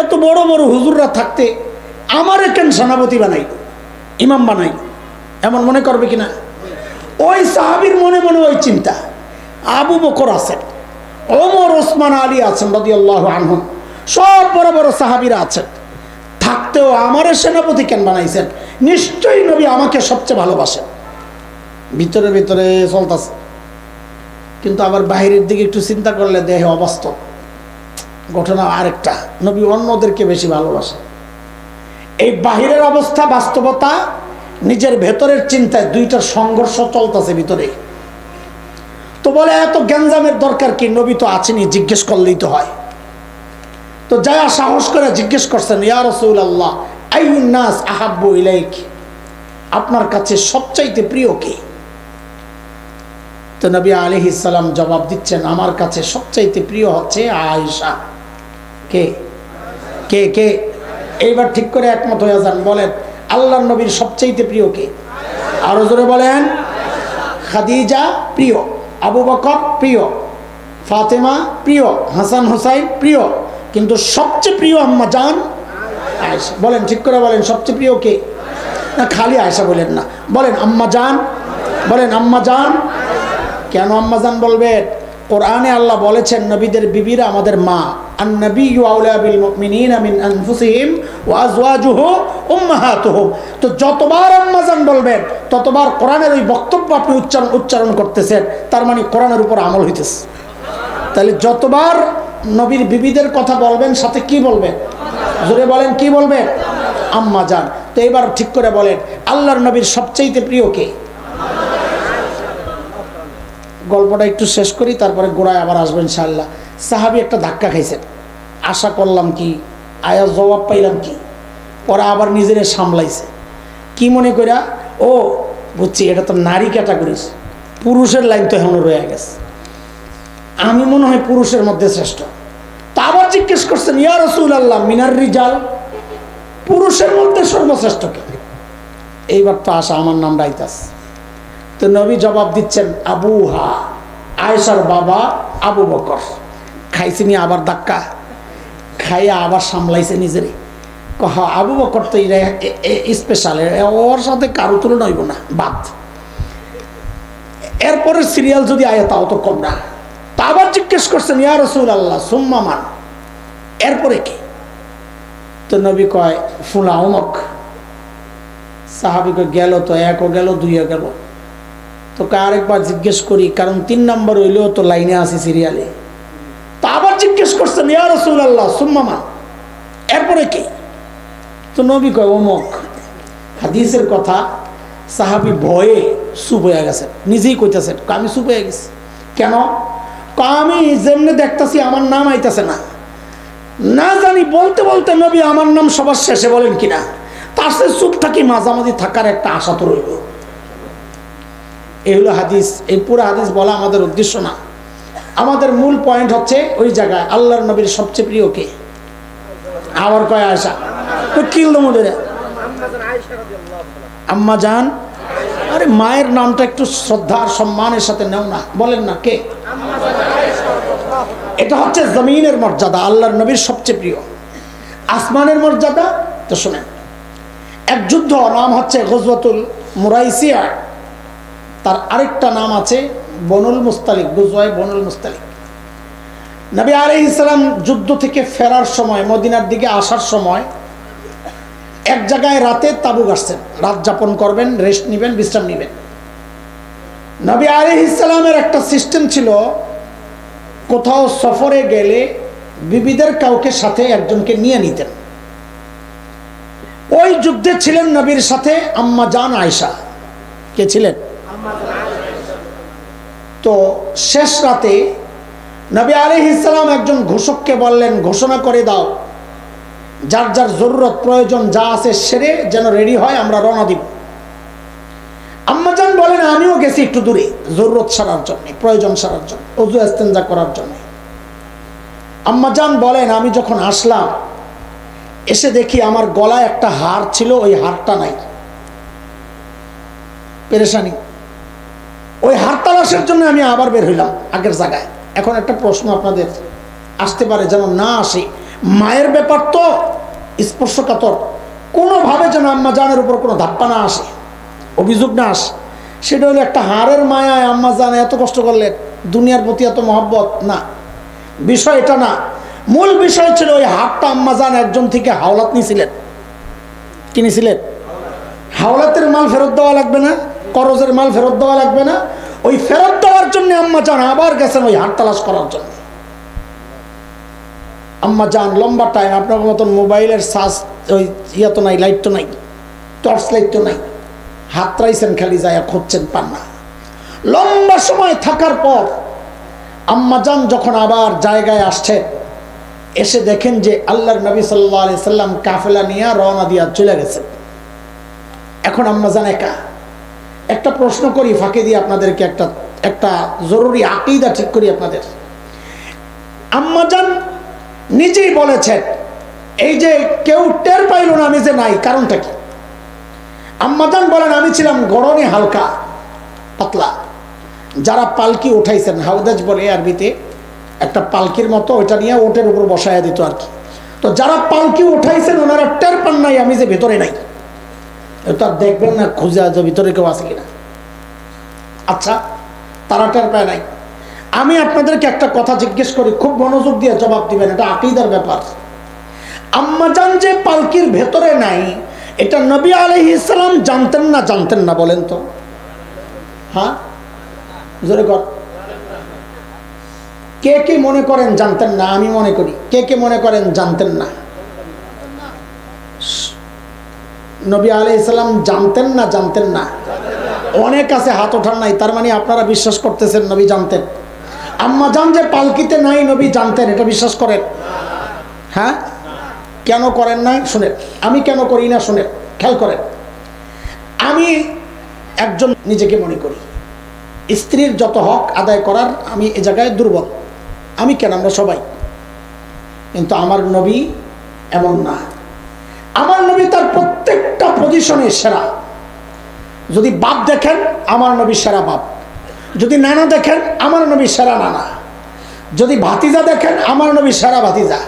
এত বড় বড় হুজুররা থাকতে আমারে কেন সেনাপতি বানাই, ইমাম বানাই, এমন মনে করবে কিনা? ওই সাহাবীর মনে মনে ওই চিন্তা। আবু বকর আছেন, ওমর, ওসমান, আলী আছেন রাদিয়াল্লাহু আনহুম, সব বড় বড় সাহাবীরা আছেন, থাকতেও আমারে সেনাপতি কেন বানাইছেন? নিশ্চয়ই নবী আমাকে সবচেয়ে ভালোবাসেন। ভিতরে ভিতরে চলতেছে, কিন্তু আবার বাহিরের দিকে একটু চিন্তা করলে দেহে অবাস্তব ঘটনা। আরেকটা, নবী অন্যদেরকে বেশি ভালোবাসে। এই বাহিরের অবস্থা, বাস্তবতা, নিজের ভেতরের চিন্তায় দুইটার সংঘর্ষ চলতেছে ভিতরে। তো বলে এত গ্যাঞ্জামের দরকার কি, নবী তো আছেনই, জিজ্ঞেস করলেই তো হয়। তো যায়া সাহস করে জিজ্ঞেস করছেন, ইয়া রাসূলুল্লাহ আইয়ুন নাস আহাব্বু ইলাইক, আপনার কাছে সবচাইতে প্রিয় কে? তো নবী আলাইহিস সালাম জবাব দিচ্ছেন, আমার কাছে সবচাইতে প্রিয় হচ্ছে আয়েশা। কে? কে কে? এইবার ঠিক করে একমত হয়ে যান, বলেন আল্লাহর নবীর সবচেয়ে প্রিয় কে? আরো জোরে বলেন। খাদিজা প্রিয়, আবু বকর প্রিয়, ফাতেমা প্রিয়, হাসান হোসাইন প্রিয়, কিন্তু সবচেয়ে প্রিয় আম্মা জান আয়েশা। বলেন ঠিক করে বলেন, সবচেয়ে প্রিয় কে? না খালি আয়েশা বলেন না, বলেন আম্মা জান, বলেন আম্মা জান। কেন আম্মা জান বলবেন? কোরআনে আল্লাহ বলেছেন নবীদের বিবিরা আমাদের মা। আন-নাবিয়্যু আওলা বিল মুমিনিনা মিন আনফুসিহিম ওয়া আজওয়াজুহু উম্মাহাতুহুম। তো যতবার আম্মা জান বলবেন ততবার কোরআনের ওই বক্তব্য আপনি উচ্চারণ করতেছেন, তার মানে কোরআনের উপর আমল হইতেছে। তাহলে যতবার নবীর বিবিদের কথা বলবেন সাথে কি বলবেন? জোরে বলেন কি বলবেন? আম্মা জান। তো এবার ঠিক করে বলেন আল্লাহর নবীর সবচেয়ে প্রিয় কে? গল্পটা একটু শেষ করি, তারপরে গোড়ায় আবার আসবেন ইনশাআল্লাহ। সাহাবী একটা ধাক্কা খাইছেন, আশা করলাম কি, আয়া জবাব পাইলাম কি, পরে আবার নিজেরে সামলাইছে। কি মনে কইরা? ও বুঝছি, এটা তো নারী ক্যাটাগরিজ, পুরুষের লাইন তো এখনো রয়ে গেছে, আমি মনে হয় পুরুষের মধ্যে শ্রেষ্ঠ। তা আবার জিজ্ঞেস করছেন, ইয়া রাসূলুল্লাহ মিনার রিজাল, পুরুষের মধ্যে সর্বশ্রেষ্ঠ কে? এইবার তো আশা আমার নাম রাইতাস। তো নবী জবাব দিচ্ছেন, আবুহা, আয়েশার বাবা আবু বকর। খাইছিনি আবার ধাক্কা খাইয়া আবার সামলাইছে নিজেরে। কহ আবু বকর তো স্পেশাল, ওর সাথে কারো তুলনা হইব না, বাদ। এরপরে সিরিয়াল যদি আয় তাও তো কম না। তা আবার জিজ্ঞেস করছেন, ইয়া রাসূলুল্লাহ সুম্মা মান, এরপরে কি? তো নবী কয় ফুলা অমক। সাহাবী কয় গেল তো, একও গেল, দুইও গেল। তো আরেকবার জিজ্ঞেস করি, কারণ 3 নম্বর হইলেও তো লাইনে আছে সিরিয়ালে। তা আবার জিজ্ঞেস করছেন, ইয়া রাসূলুল্লাহ সুম্মা মান, এরপরে কি? তো নবী কয় অমক। হাদিসের কথা। সাহাবী ভয়ে চুপ হয়ে গেছেন, নিজেই কইতেছেন আমি চুপ হয়ে গেছি। কেন? আমি যেমনি দেখতেছি আমার নাম আইতেছে না, না জানি বলতে বলতে নবী আমার নাম সবার শেষে বলেন কিনা, তার সে চুপ থাকি মাঝামাঝি থাকার একটা আশা তো রইল। এই হলো হাদিস। এই পুরো হাদিস বলা আমাদের উদ্দেশ্য না, আমাদের মূল পয়েন্ট হচ্ছে ওই জায়গায় আল্লাহর নবীর সবচেয়ে প্রিয় কে? আবার কয় আয়েশা। তো কিল মধ্যে আম্মা জান। আরে মায়ের নামটা একটু শ্রদ্ধা আর সম্মানের সাথে নেও না, বলেন না কে? এটা হচ্ছে জমিনের মর্যাদা, আল্লাহর নবীর সবচেয়ে প্রিয়। আসমানের মর্যাদা তো শুনেন, এক যুদ্ধ নাম হচ্ছে গজওয়াতুল মুরাইসিয়া, তার আরেকটা নাম আছে বনুল মুস্তালিক, গুজওয়ায়ে বনুল মুস্তালিক। নবী আলাইহিস সালাম যুদ্ধ থেকে ফেরার সময়, মদিনার দিকে আসার সময় এক জায়গায় রাতে তাবু গাড়ছেন, রাত যাপন করবেন, রেস্ট নেবেন, বিশ্রাম নেবেন। নবী আলাইহিস সালামের একটা সিস্টেম ছিল, কোথাও সফরে গেলে বিবিদের কাউকে সাথে একজনকে নিয়ে নিতেন। ওই যুদ্ধে ছিলেন নবীর সাথে আম্মা জান আয়েশা। কে ছিলেন? তো শেষ রাতে নবী আলাইহিস সালাম একজন ঘোষককে বললেন, ঘোষণা করে দাও, যার যার জরুরত প্রয়োজন যা আছে সেরে যেন রেডি হয়, আমরা রওনা দিব। আম্মা জান বলেন, আমিও গেছি একটু দূরে জরুরত সারার জন্য, প্রয়োজন সারার জন্য, ওযু ইস্তেনজা করার জন্য। আম্মা জান বলেন, আমি যখন আসলাম এসে দেখি আমার গলায় একটা হার ছিল, ওই হারটা নাই। পেরেশানি। ওই হার তালাশের জন্য আমি আবার বের হইলাম আগের জায়গায়। এখন একটা প্রশ্ন আপনাদের আসতে পারে, যেন না আসে, মায়ের ব্যাপার তো স্পর্শকাতর, কোনোভাবে যেন আম্মা জানের উপর কোনো ধাপ্পা না আসে, অভিযোগ না আসে। সেটা হলো একটা হারের মায়ায় আম্মা জান এত কষ্ট করলেন, দুনিয়ার প্রতি এত মহব্বত না, বিষয় এটা না। মূল বিষয় ছিল ওই হারটা আম্মা জান একজন থেকে হাওলাত নিয়েছিলেন। কিনেছিলেন? হাওলাতের মাল ফেরত দেওয়া লাগবে না, করজের মাল ফেরত দেওয়া লাগবে না, ওই ফেরত দেওয়ার জন্য আম্মা জান আবার গেছেন ওই হার তালাশ করার জন্য। আম্মা জান লম্বা টাইম, আপনার মতন মোবাইলের চার্জ ওই ইয়া তো নাই, লাইট তো নাই, টর্চ লাইট তো নাই, হাত রাইছেন খালি, যায় খুঁজছেন, পান না। লম্বা সময় থাকার পর আম্মা জান যখন আবার জায়গায় আসছেন, এসে দেখেন যে আল্লাহর নবী সাল্লাল্লাহু আলাইহি সাল্লাম কাফেলা নিয়ে রওনা দিয়া চলে গেছেন। এখন আম্মা জান একা। একটা প্রশ্ন করি ফাঁকে দিয়ে আপনাদেরকে, একটা জরুরি আকীদা ঠিক করি আপনাদের। আম্মা জান নিজেই বলেছেন, এই যে কেউ টের পাইল না আমি যে নাই, কারণটা কি? আম্মাজান বলেন আমি ছিলাম গড়নে হালকা পাতলা। যারা পালকি উঠাইছেন, হাউদাজ বলে আরবিতে, একটা পালকির মতো, ওইটা নিয়ে ওটের উপর বসায়া দিত আর কি। তো যারা পালকি উঠাইছেন ওনারা টের পান নাই আমি যে ভেতরে নাই। তার দেখবেন না খুঁজে যে ভিতরে কেউ আছে কিনা। আচ্ছা, তারা টের পায় নাই। আমি আপনাদেরকে একটা কথা জিজ্ঞেস করি, খুব মনোযোগ দিয়ে জবাব দিবেন, এটা আকীদার ব্যাপার। আম্মাজান যে পালকির ভেতরে নাই, এটা নবী আলাইহিস সালাম জানতেন না জানতেন না বলেন তো? হ্যাঁ, জোরে কর। কে কে মনে করেন জানতেন না? আমি মনে করি। কে কে মনে করেন জানতেন না? নবী আলাইহিস সালাম জানতেন না জানতেন না? অনেক আছে হাত ওঠান নাই, তার মানে আপনারা বিশ্বাস করতেছেন নবী জানতেন। আম্মাজান যে পালকিতে নাই নবী জানতেন, এটা বিশ্বাস করেন? হ্যাঁ, কেন করেন না শুনেন। আমি কেন করি না শুনেন, খেয়াল করেন। আমি একজন নিজেকে মনে করি স্ত্রীর যত হক আদায় করার আমি এ জায়গায় দুর্বল। আমি কেন, আমরা সবাই। কিন্তু আমার নবী এমন না। আমার নবী তার প্রত্যেকটা পজিশনে সেরা। যদি বাপ দেখেন আমার নবী সেরা বাপ, যদি নানা দেখেন আমার নবী সেরা নানা, যদি ভাতিজা দেখেন আমার নবী সেরা ভাতিজা,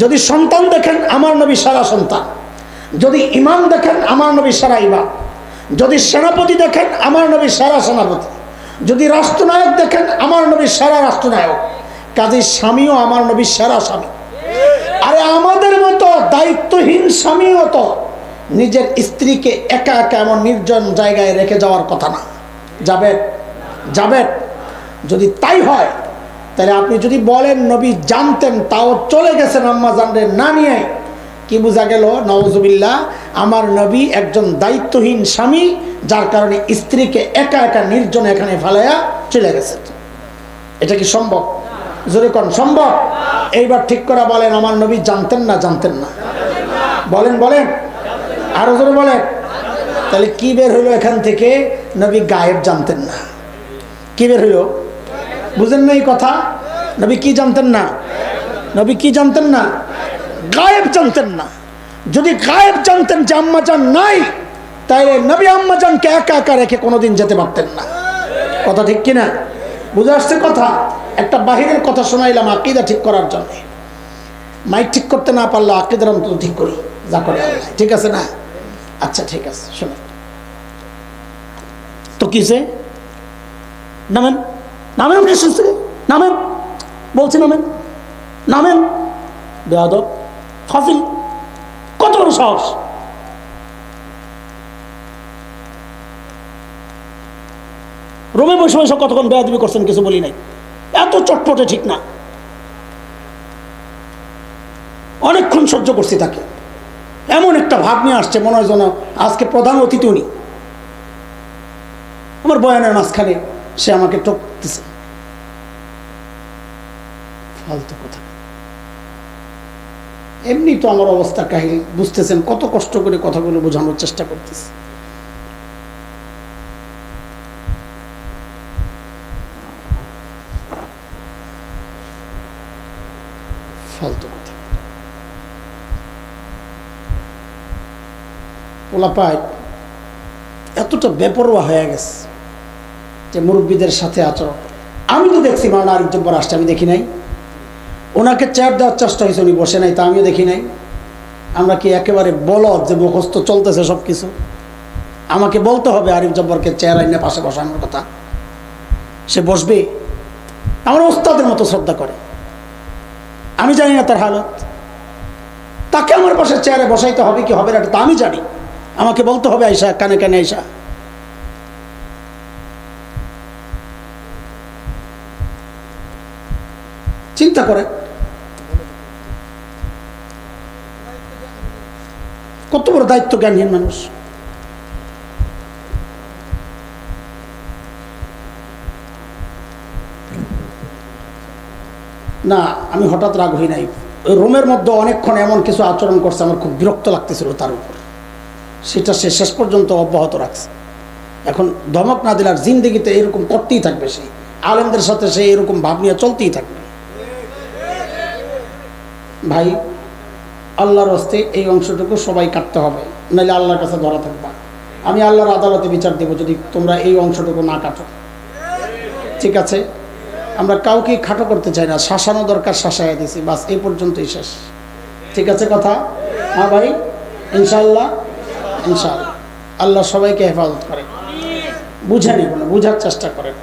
যদি সন্তান দেখেন আমার নবী সেরা সন্তান, যদি ইমাম দেখেন আমার নবী সেরা ইমাম, যদি সেনাপতি দেখেন আমার নবী সেরা সেনাপতি, যদি রাষ্ট্রনায়ক দেখেন আমার নবী সেরা রাষ্ট্রনায়ক। কাজী স্বামীও আমার নবী সেরা স্বামী। আরে আমাদের মতো দায়িত্বহীন স্বামীও তো নিজের স্ত্রীকে একা একা এমন নির্জন জায়গায় রেখে যাওয়ার কথা না। যাবেন? যাবেন? যদি তাই হয় তাহলে আপনি যদি বলেন নবী জানতেন, তাও চলে গেছেন আম্মাজানদের না নিয়ে, কি বোঝা গেল? নওয়াজুবিল্লাহ, আমার নবী একজন দায়িত্বহীন স্বামী, যার কারণে স্ত্রীকে একা একা নির্জন এখানে ফেলাইয়া চলে গেছেন। এটা কি সম্ভব? জোরে কোন সম্ভব? এইবার ঠিক করে বলেন আমার নবী জানতেন না জানতেন না? বলেন বলেন, আরো জোরে বলেন। তাহলে কি বের হইলো এখান থেকে? নবী গায়েব জানতেন না। কি বের হইলো? বুঝেন না এই কথা? নবী কি জানতেন না? নবী কি জানতেন না? গায়েব জানতেন না। যদি গায়েব জানতেন যে আম্মাজান নাই, তাইলে নবী আম্মাজানকে একা একা রেখে কোনোদিন যেতে পারতেন না। কথা ঠিক কিনা? বুঝে আসছে কথা? একটা বাহিরের কথা শোনাইলাম আকীদা ঠিক করার জন্য। মাইক ঠিক করতে না পারলে আকীদার অন্তত ঠিক করি, যা করে আল্লাহ। ঠিক আছে না? আচ্ছা ঠিক আছে, শোনেন তো কিসে নামেন, নামেন, নামেন বলছি, নামেন, নামেন। বেয়াদব, ফাজিল, কত বড় সাহস! রোমে বসে বসে কতক্ষণ বেয়াদবি করছেন, কিছু বলি নাই। এত চটপটে ঠিক না। অনেকক্ষণ সহ্য করছি তাকে। এমন একটা ভাব নিয়ে আসছে মনে হয় যেন আজকে প্রধান অতিথি উনি। আমার বয়ানের মাঝখানে সে আমাকে টকতেছে। ফালতু কথা। এমনি তো আমার অবস্থার কাহিনী বুঝতেছেন, কত কষ্ট করে কথাগুলো বোঝানোর চেষ্টা করতেছি। ফালতু কথা। পোলাপায় এতটা বেপরোয়া হয়ে গেছে যে মুরব্বীদের সাথে আচরণ। আমি তো দেখছি মাওলানা আরিফ জব্বার আসছে, আমি দেখি নাই। ওনাকে চেয়ার দেওয়ার চেষ্টা হয়েছে, উনি বসে নাই, তা আমিও দেখি নাই। আমরা কি একেবারে বলদ যে মুখস্থ চলতেছে সব কিছু? আমাকে বলতে হবে আরিফ জব্বারকে চেয়ার আইনে পাশে বসানোর কথা, সে বসবে? আমার ওস্তাদের মতো শ্রদ্ধা করে। আমি জানি না তার হালত, তাকে আমার পাশে চেয়ারে বসাইতে হবে কি হবে না তা আমি জানি। আমাকে বলতে হবে আইসা, কানে কানে আইসা। চিন্তা করে কত বড় দায়িত্ব জ্ঞানহীন মানুষ। না, আমি হঠাৎ রাগ হই নাই। ওই রুমের মধ্যে অনেকক্ষণ এমন কিছু আচরণ করছে, আমার খুব বিরক্ত লাগতেছিল তার উপর। সেটা সে শেষ পর্যন্ত অব্যাহত রাখছে। এখন ধমক না দিলে আর জিন্দেগিতে এরকম করতেই থাকবে। সে আলেমদের সাথে সে এরকম ভাব নিয়ে চলতেই থাকবে। ভাই আল্লাহর হস্তে এই অংশটুকু সবাই কাটতে হবে, নাহলে আল্লাহর কাছে ধরা থাকবা। আমি আল্লাহর আদালতে বিচার দেব যদি তোমরা এই অংশটুকু না কাটো। ঠিক আছে? আমরা কাউকে খাটো করতে চাই না, শাসানো দরকার শাসাইয়া দিছি, বাস এই পর্যন্তই শেষ। ঠিক আছে কথা? হ্যাঁ ভাই, ইনশাআল্লাহ। ইনশাআল্লাহ আল্লাহ সবাইকে হেফাজত করে। বুঝে নিব না, বুঝার চেষ্টা করেন।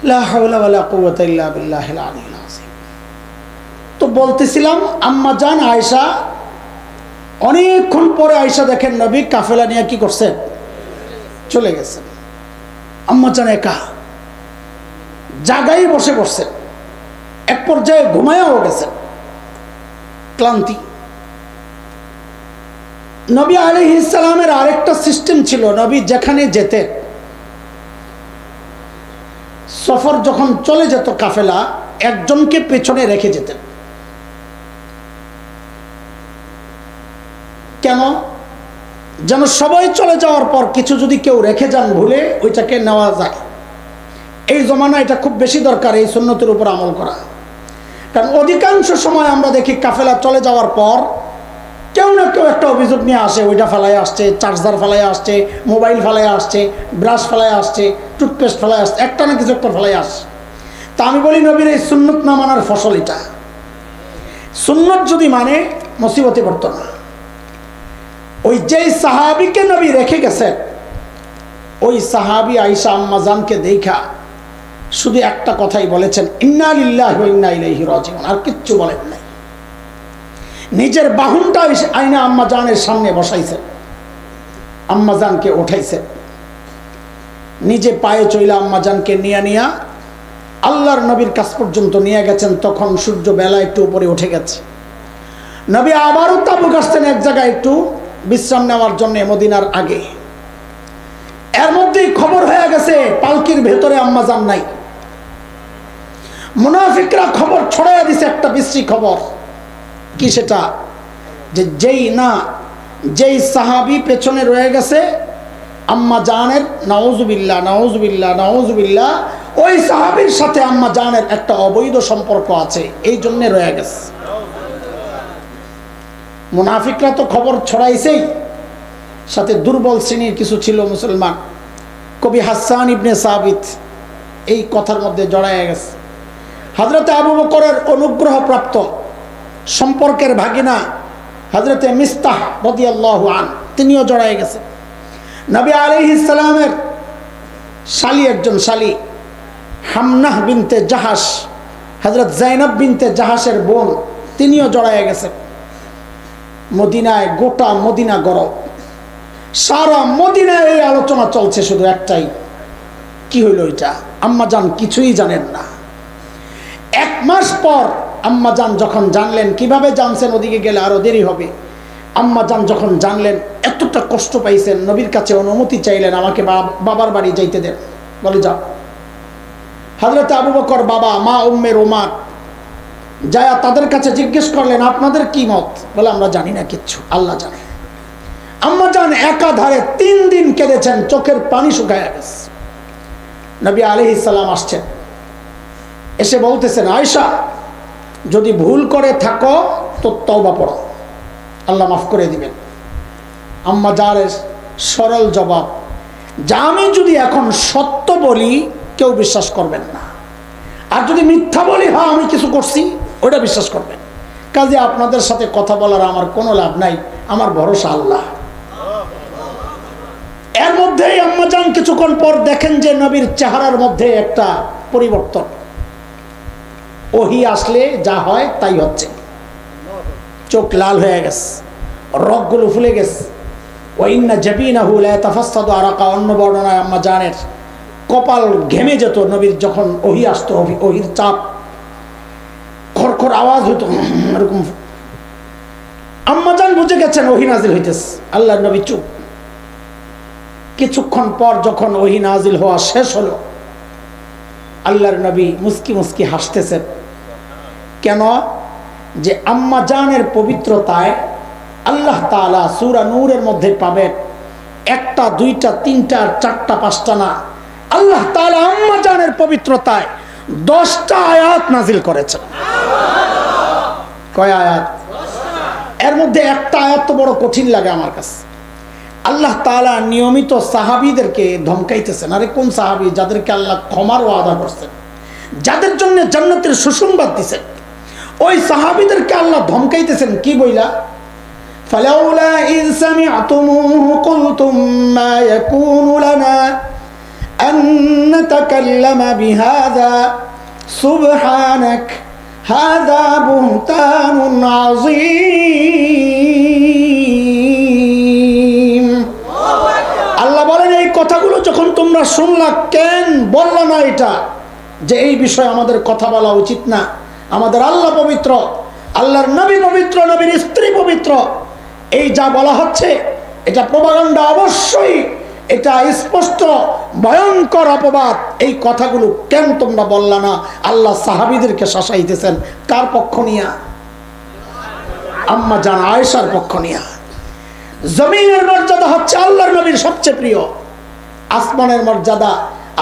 লা হাওলা ওয়ালা কুওয়াতা ইল্লা বিল্লাহিল আলিয়্যিল আযীম। তো বলতেছিলাম, আম্মা জান আয়েশা অনেকক্ষণ পরে আয়েশা দেখেন নবী কাফেলা নিয়ে কি করছেন, চলে গেছেন। আম্মা জান একা জায়গায় বসে পড়ছেন, এক পর্যায়ে ঘুমায়াও গেছেন, ক্লান্তি। নবী আলাইহিস সালামের আরেকটা সিস্টেম ছিল, নবী যেখানে যেতেন, সফর যখন চলে যেত কাফেলা, একজনকে পেছনে রেখে যেতেন। কেন? যেন সবাই চলে যাওয়ার পর কিছু যদি কেউ রেখে যান ভুলে, ওইটাকে নেওয়া যায়। এই জমানা এটা খুব বেশি দরকার, এই সুন্নতের উপর আমল করা। কারণ অধিকাংশ সময় আমরা দেখি কাফেলা চলে যাওয়ার পর কেউ না কেউ একটা অভিযোগ নিয়ে আসে, ওইটা ফেলায় আসছে, চার্জার ফেলায় আসছে, মোবাইল ফেলায় আসছে, ব্রাশ ফেলায় আসছে, টুথপেস্ট ফেলায় আসছে, একটা না কিছু একটা ফেলায় আসছে। তা আমি বলি, নবীর এই সুন্নত না মানার ফসল এটা। সুন্নত যদি মানে মুসিবতে পড়তো না। ওই যেই সাহাবিকে নবী রেখে গেছেন, ওই সাহাবি আয়েশা আম্মা জানকে দেখা শুধু একটা কথাই বলেছেন, ইন্না লিল্লাহি ওয়া ইন্না ইলাইহি রাজিউন, আর কিচ্ছু বলেন নাই। নিজের বাহুনটা আইনা আম্মা জানের সামনে বসাইছেন, আম্মা জানকে উঠাইছেন, নিজে পায়ে চইলা আম্মা জানকে নিয়া আল্লাহর নবীর কাছ পর্যন্ত নিয়ে গেছেন। তখন সূর্য বেলা একটু উপরে উঠে গেছে। নবী আবারও তাবুক আসছেন এক জায়গায় একটু বিশ্রাম নেওয়ার জন্য, মদিনার আগে। এর মধ্যেই খবর হয়ে গেছে পালকির ভেতরে আম্মা জান নাই। মুনাফিকরা খবর ছড়াইয়া দিছে, একটা বিশ্রী খবর। কি সেটা? যে যেই সাহাবি পেছনে রয়ে গেছে আম্মা জানের, নাউজুবিল্লাহ নাউজুবিল্লাহ নাউজুবিল্লাহ, ওই সাহাবীর সাথে আম্মা জানের একটা অবৈধ সম্পর্ক আছে, এই জন্য রয়ে গেছে। মুনাফিকরা তো খবর ছড়াইছেই, সাথে দুর্বল শ্রেণীর কিছু ছিল মুসলমান, কবি হাসান ইবনে সাবিত এই কথার মধ্যে জড়াইয়া গেছে। হযরতে আবু বকরের অনুগ্রহ প্রাপ্ত সম্পর্কের ভাগিনা হযরতে মিস্তাহ রাদিয়াল্লাহু আনহু, তিনিও জড়াই গেছেন। নবী আলাইহিস সালামের শালী, একজন শালী হামনাহ বিনতে জাহাশ, হযরত যায়নাব বিনতে জাহাশের বোন, তিনিও জড়াই গেছেন। মদিনায় গোটা মদিনা গরম, সারা মদিনায় এই আলোচনা চলছে শুধু একটাই, কি হইল এটা? আম্মা জান কিছুই জানেন না। এক মাস পর আম্মা জান যখন জানলেন, কিভাবে জানছেন ওদিকে গেলে আরো দেরি হবে, আম্মা জান যখন জানলেন এতটা কষ্ট পাইছেন, নবীর কাছে অনুমতি চাইলেন, আমাকে বাবার বাড়ি যাইতে দেন। বলে যাও। হযরতে আবু বকর বাবা, মা উম্মে রোমান যায়া তাদের কাছে জিজ্ঞেস করলেন, আপনাদের কি মত? বলে আমরা জানি না কিচ্ছু, আল্লাহ জানে। আম্মা জান একাধারে 3 দিন কেঁদেছেন, চোখের পানি শুকায় গেছে। নবী আলাইহিস সালাম আসছেন, এসে বলতেছেন, আয়েশা যদি ভুল করে থাকো তো তওবা পড়ো, আল্লাহ মাফ করে দিবেন। আম্মা জানের সরল জবাব, যা আমি যদি এখন সত্য বলি কেউ বিশ্বাস করবেন না, আর যদি মিথ্যা বলি হ্যাঁ আমি কিছু করছি, ওটা বিশ্বাস করবেন। কাজে আপনাদের সাথে কথা বলার আমার কোনো লাভ নাই, আমার ভরসা আল্লাহ। এর মধ্যেই আম্মা জান কিছুক্ষণ পর দেখেন যে নবীর চেহারার মধ্যে একটা পরিবর্তন। ওহী আসলে যা হয় তাই হচ্ছে, চোখ লাল হয়ে গেছে, রগগুলো ফুলে গেছে। ওয়াইন্না জাবিনাহু লা তাফাসসাদু আরাকা, অন্য বর্ণনায় আম্মা জানের কপাল ঘেমে যেত নবীর যখন ওহী আসতো, ওহীর চাপ, খরখর আওয়াজ হইতো এরকম। আম্মা জান বুঝে গেছেন ওহী নাজিল হইতেছে। আল্লাহর নবী চুপ। কিছুক্ষণ পর যখন ওহী নাজিল হওয়া শেষ হলো, আল্লাহর নবী মুস্কি মুস্কি হাসতেছেন। কেন? যে আম্মা জানের পবিত্রতায় আল্লাহ তাআলা সূরা নূরের মধ্যে পাবেন, 1টা 2টা 3টা 4টা 5টা না, আল্লাহ তাআলা আম্মা জানের পবিত্রতায় 10টা আয়াত নাজিল করেছেন। কয় আয়াত? এর মধ্যে একটা আয়াত তো বড় কঠিন লাগে আমার কাছে। আল্লাহ তাআলা নিয়মিত সাহাবীদেরকে ধমকাইতেছেন। আরে কোন সাহাবী? যাদেরকে আল্লাহ ক্ষমার ওয়াদা করছেন, যাদের জন্য জান্নাতের সুসংবাদ দিয়েছেন, ওই সাহাবীদেরকে আল্লাহ ধমকাইতেছেন কি বইলা? ফালাউলা ইয সামি'তুমুহু কুলতুম মা ইয়াকুনু লানা আন নাতাকাল্লামা বিহাযা সুবহানাক হাযা বুহতানুন আযীম। আল্লাহ বলেন, এই কথাগুলো যখন তোমরা শুনলা, কেন বললা না এটা যে এই বিষয়ে আমাদের কথা বলা উচিত না? আমাদের আল্লাহ পবিত্র, আল্লাহর নবী পবিত্র, নবীর স্ত্রী পবিত্র। এই যা বলা হচ্ছে এটা প্রপাগান্ডা, অবশ্যই এটা স্পষ্ট ভয়ঙ্কর অপবাদ। এই কথাগুলো কেন তোমরা বললা না? আল্লাহ সাহাবীদেরকে শাসাইতেছেন। কার পক্ষ নিয়া? আম্মা জান আয়েশার পক্ষ নিয়া। জমিনের মর্যাদা হচ্ছে আল্লাহর নবীর সবচেয়ে প্রিয়, আসমানের মর্যাদা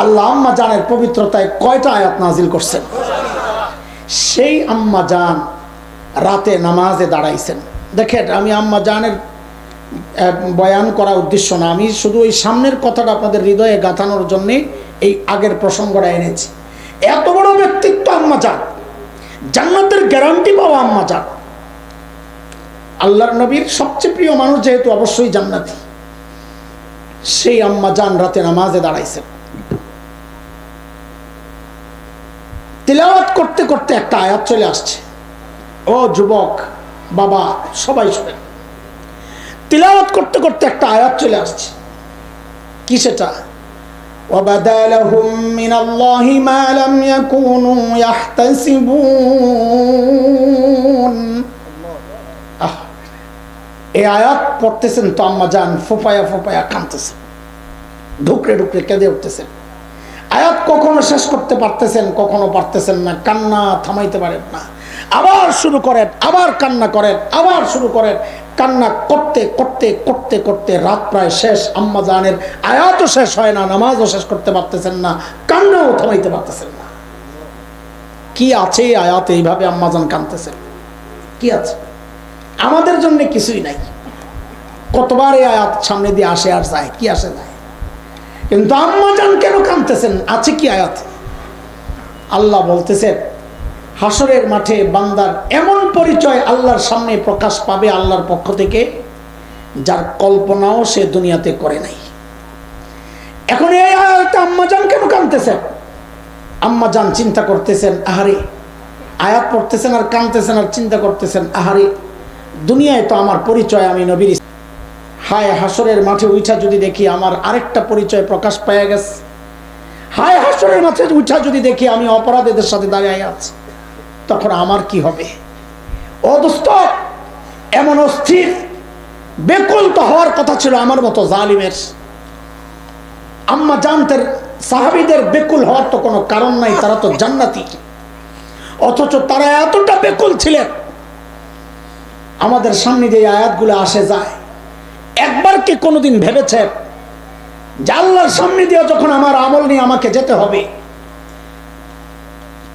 আল্লাহ আম্মা জানের পবিত্রতায় কয়টা আয়াত নাজিল করছেন? সেই আম্মা জান রাতে নামাজে দাঁড়াইছেন। দেখেন, আমি আম্মা জানের বয়ান করা উদ্দেশ্য না, আমি শুধু ওই সামনের কথাটা আপনাদের হৃদয়ে গাঁথানোর জন্যে এই আগের প্রসঙ্গটা এনেছি। এত বড় ব্যক্তিত্ব আম্মা জান, জান্নাতের গ্যারান্টি পাওয়া আম্মা জান, আল্লাহর নবীর সবচেয়ে প্রিয় মানুষ যেহেতু অবশ্যই জান্নাতি, সেই আম্মা জান রাতে নামাজে দাঁড়াইছেন। তিলাওয়াত করতে করতে একটা আয়াত চলে আসছে। ও যুবক বাবা, সবাই শুনেন, তিলাওয়াত করতে করতে একটা আয়াত চলে আসছে। কি সেটা? ওয়াবাদা লাহুম মিনাল্লাহি মা লাম ইয়াকুনু ইয়াহতাসিবুন। এই আয়াত পড়তেছেন তো আম্মা জান ফোপায়া ফোপায়া কাঁদতেছেন, ঢুকরে ঢুকরে কেঁদে উঠতেছেন। আয়াত কখনো শেষ করতে পারতেছেন, কখনো পারতেছেন না, কান্না থামাইতে পারেন না। আবার শুরু করেন, আবার কান্না করেন, আবার শুরু করেন। কান্না করতে করতে করতে করতে রাত প্রায় শেষ। আম্মা জানের আয়াতও শেষ হয় না, নামাজও শেষ করতে পারতেছেন না, কান্নাও থামাইতে পারতেছেন না। কি আছে আয়াতে? এইভাবে আম্মা জান কাঁদতেছেন। কি আছে? আমাদের জন্য কিছুই নাই। কতবার এই আয়াত সামনে দিয়ে আসে আর যায়, কি আসে যায়, কিন্তু আম্মা জান কেন কাঁদতেছেন? আছে কি আয়াত? আল্লাহ বলতেছেন, হাসরের মাঠে বান্দার এমন পরিচয় আল্লাহর সামনে প্রকাশ পাবে আল্লাহর পক্ষ থেকে, যার কল্পনাও সে দুনিয়াতে করে নাই। এখন এই আয়াতে আম্মা জান কেন কাঁদতেছেন? আম্মা জান চিন্তা করতেছেন, আহারে, আয়াত পড়তেছেন আর কাঁদতেছেন আর চিন্তা করতেছেন, আহারে, দুনিয়ায় তো আমার পরিচয় আমি নবীর, হায় হাসরের মাঠে উঠা যদি দেখি আমার আরেকটা পরিচয় প্রকাশ পাওয়া গেছে, হায় হাসরের মাঠে উঠা যদি দেখি আমি অপরাধীদের সাথে দাঁড়িয়ে আছি, তখন আমার কি হবে? ও দোস্ত, এমন অস্থির বেকুল তো হওয়ার কথা ছিল আমার মতো জালিমের। আম্মা জানতের সাহাবীদের বেকুল হওয়ার তো কোনো কারণ নাই, তারা তো জান্নাতি, অথচ তারা এতটা বেকুল ছিলেন। আমাদের সামনে যে আয়াতগুলো আসে যায়, একবার কি কোনোদিন ভেবেছেন যে আল্লাহর সামনে দিয়ে যখন আমার আমল নিয়ে আমাকে যেতে হবে,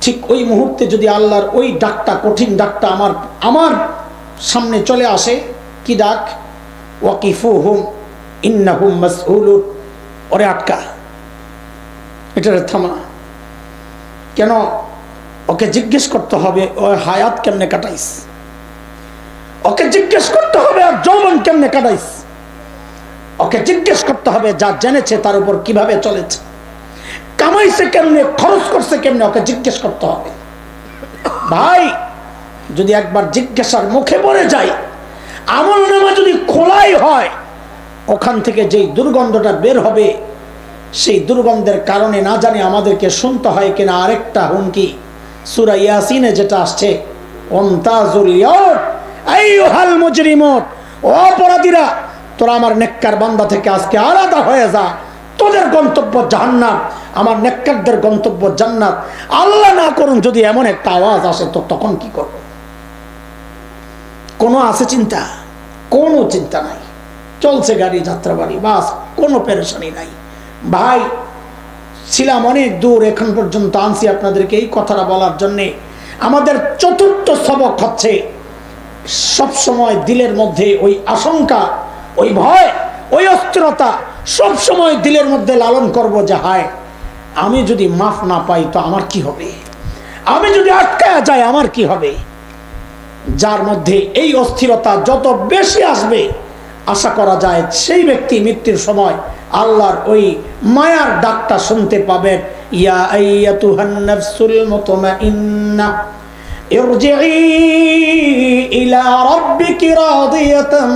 ঠিক ওই মুহূর্তে যদি আল্লাহর ওই ডাকটা, কঠিন ডাকটা আমার সামনে চলে আসে? কি ডাক? ওয়াকিফুহুম ইন্নাহুম মাসউলুন। ওরে আটকা, এটারে থামা। কেন? ওকে জিজ্ঞেস করতে হবে ওই হায়াত কেমনে কাটাইস, ওকে জিজ্ঞেস করতে হবে আর যৌবন কেমনে কাটাইস, ওকে জিজ্ঞেস করতে হবে যা জেনেছে তার উপর কিভাবে চলেছে, কামাইছে কেমনে, খরচ করছে কেমনে, ওকে জিজ্ঞেস করতে হবে। ভাই, যদি একবার জিজ্ঞাসার মুখে পড়ে যায়, আমল নামা যদি খোলাই হয়, ওখান থেকে যেই দুর্গন্ধটা বের হবে, সেই দুর্গন্ধের কারণে না জানি আমাদেরকে শুনতে হয় কিনা আরেকটা হুমকি। সূরা ইয়াসিনে যেটা আসছে, ওয়ামতাজুল ইয়াউম আইয়ুহাল মুজরিমুন, ও অপরাধীরা, তোরা আমার নেককার বান্দা থেকে আজকে আলাদা হয়ে যা, তোদের গন্তব্য জাহান্নাম, আমার নেককারদের গন্তব্য জান্নাত। আল্লাহ না করুন যদি এমন একটা আওয়াজ আসে, তো তখন কি করব? কোনো আছে চিন্তা? কোনো চিন্তা নাই, চলছে গাড়ি যাত্রাবাড়ি, বাস, কোনো পেরেশানি নাই। ভাই, ছিলাম অনেক দূর, এখন পর্যন্ত আনছি আপনাদেরকে এই কথাটা বলার জন্যে। আমাদের চতুর্থ সবক হচ্ছে সব সময় দিলের মধ্যে ওই আশঙ্কা, ওই ভয়, ওই অস্থিরতা সব সময় দিলের মধ্যে লালন করব যে হায় আমি যদি মাফ না পাই তো আমার কি হবে, আমি যদি আটকায়া যাই আমার কি হবে। যার মধ্যে এই অস্থিরতা যত বেশি আসবে আশা করা যায় সেই ব্যক্তি মৃত্যুর সময় আল্লাহর ওই মায়ার ডাকটা শুনতে পাবেন, ইয়া আইয়াতুহান নাফসুল মুতমাইন্নাহ ইরজিই ইলা রাব্বিকি রাদিয়াতাম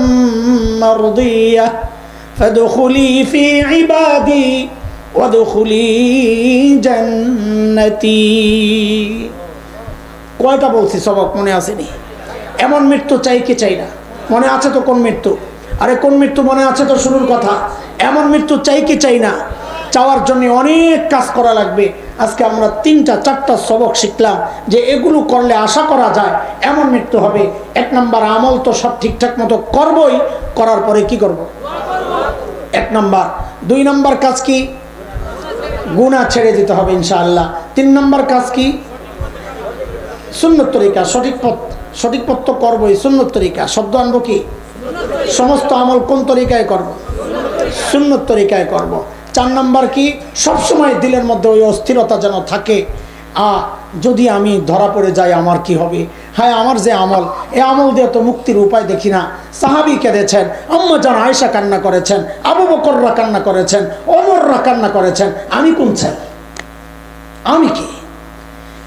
মারদিয়াহ ফাদখুলি ফি ইবাদি ওয়াদখুলি জান্নাতি। কয়টা বলছি সবক মনে আসেনি? এমন মৃত্যু চাই কি চাই না? মনে আছে তো কোন মৃত্যু? আরে কোন মৃত্যু মনে আছে তো শুরুর কথা। এমন মৃত্যু চাই কি চাই না? চাওয়ার জন্য অনেক কাজ করা লাগবে। আজকে আমরা 3-4টা সবক শিখলাম যে এগুলো করলে আশা করা যায় এমন মৃত্যু হবে। 1 নম্বর, আমল তো সব ঠিকঠাক মতো করবই, করার পরে কি করব? 1 নম্বর। 2 নম্বর কাজ কি? গুনাহ ছেড়ে দিতে হবে ইনশাআল্লাহ। 3 নম্বর কাজ কি? সুন্নত তরিকা, সঠিক পথ তো করবই, সুন্নত তরিকা। শব্দ আনবো কি? সমস্ত আমল কোন তরিকায় করব? সুন্নত তরিকায় করব। 4 নম্বর কি? সবসময় দিলের মধ্যে ওই অস্থিরতা যেন থাকে, যদি আমি ধরা পড়ে যাই আমার কি হবে, হ্যাঁ আমার যে আমল, এই আমল দিয়ে তো মুক্তির উপায় দেখি না। সাহাবী কেঁদেছেন, আম্মা জান আয়েশা কান্না করেছেন, আবু বকররা কান্না করেছেন, ওমররা কান্না করেছেন, আমি কোন ছেলে, আমি কি?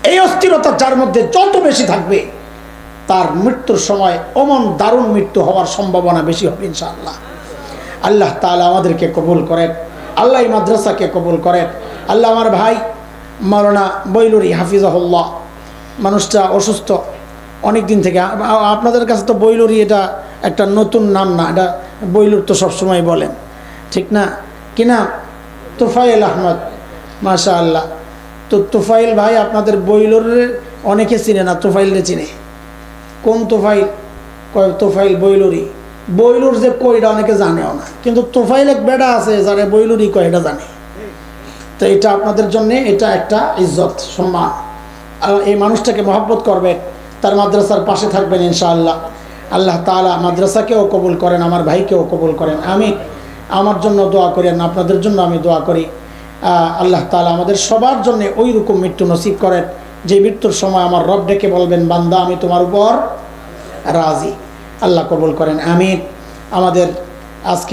এই অস্থিরতা যার মধ্যে যত বেশি থাকবে তার মৃত্যুর সময় অমন দারুণ মৃত্যু হওয়ার সম্ভাবনা বেশি হবে ইনশাআল্লাহ। আল্লাহ তাআলা আমাদেরকে কবুল করেন, আল্লাহ এই মাদ্রাসাকে কবুল করেন। আল্লাহ আমার ভাই মাওলানা বৈলুরি হাফিজাহুল্লাহ, মানুষটা অসুস্থ অনেক দিন থেকে। আপনাদের কাছে তো বৈলুরি এটা একটা নতুন নাম না, এটা বৈলুর তো সবসময় বলেন, ঠিক না কিনা? তোফায়েল আহমদ, মাশাআল্লাহ। তো তোফাইল ভাই আপনাদের বৈলুরের অনেকে চিনে না, তোফাইলরে চিনে। কোন তোফাইল? কয় তোফাইল বৈলুরি। বৈলুর যে কয়টা অনেকে জানেও না, কিন্তু তোফাইল এক বেটা আছে যারা বৈলুরি কয় এটা জানে। তো এটা আপনাদের জন্য এটা একটা ইজ্জত, সম্মান। আর এই মানুষটাকে মহব্বত করবেন, তার মাদ্রাসার পাশে থাকবেন ইনশাআল্লাহ। আল্লাহ তাআলা মাদ্রাসাকেও কবুল করেন, আমার ভাইকেও কবুল করেন। আমি আমার জন্য দোয়া করেন, আপনাদের জন্য আমি দোয়া করি। আল্লাহ তাআলা আমাদের সবার জন্য ওই রকম মৃত্যু নসিব করেন যে মৃত্যুর সময় আমার রব ডেকে বলবেন, বান্দা আমি তোমার উপর রাজি। আল্লাহ কবুল করেন, আমিন। আমাদের আজকে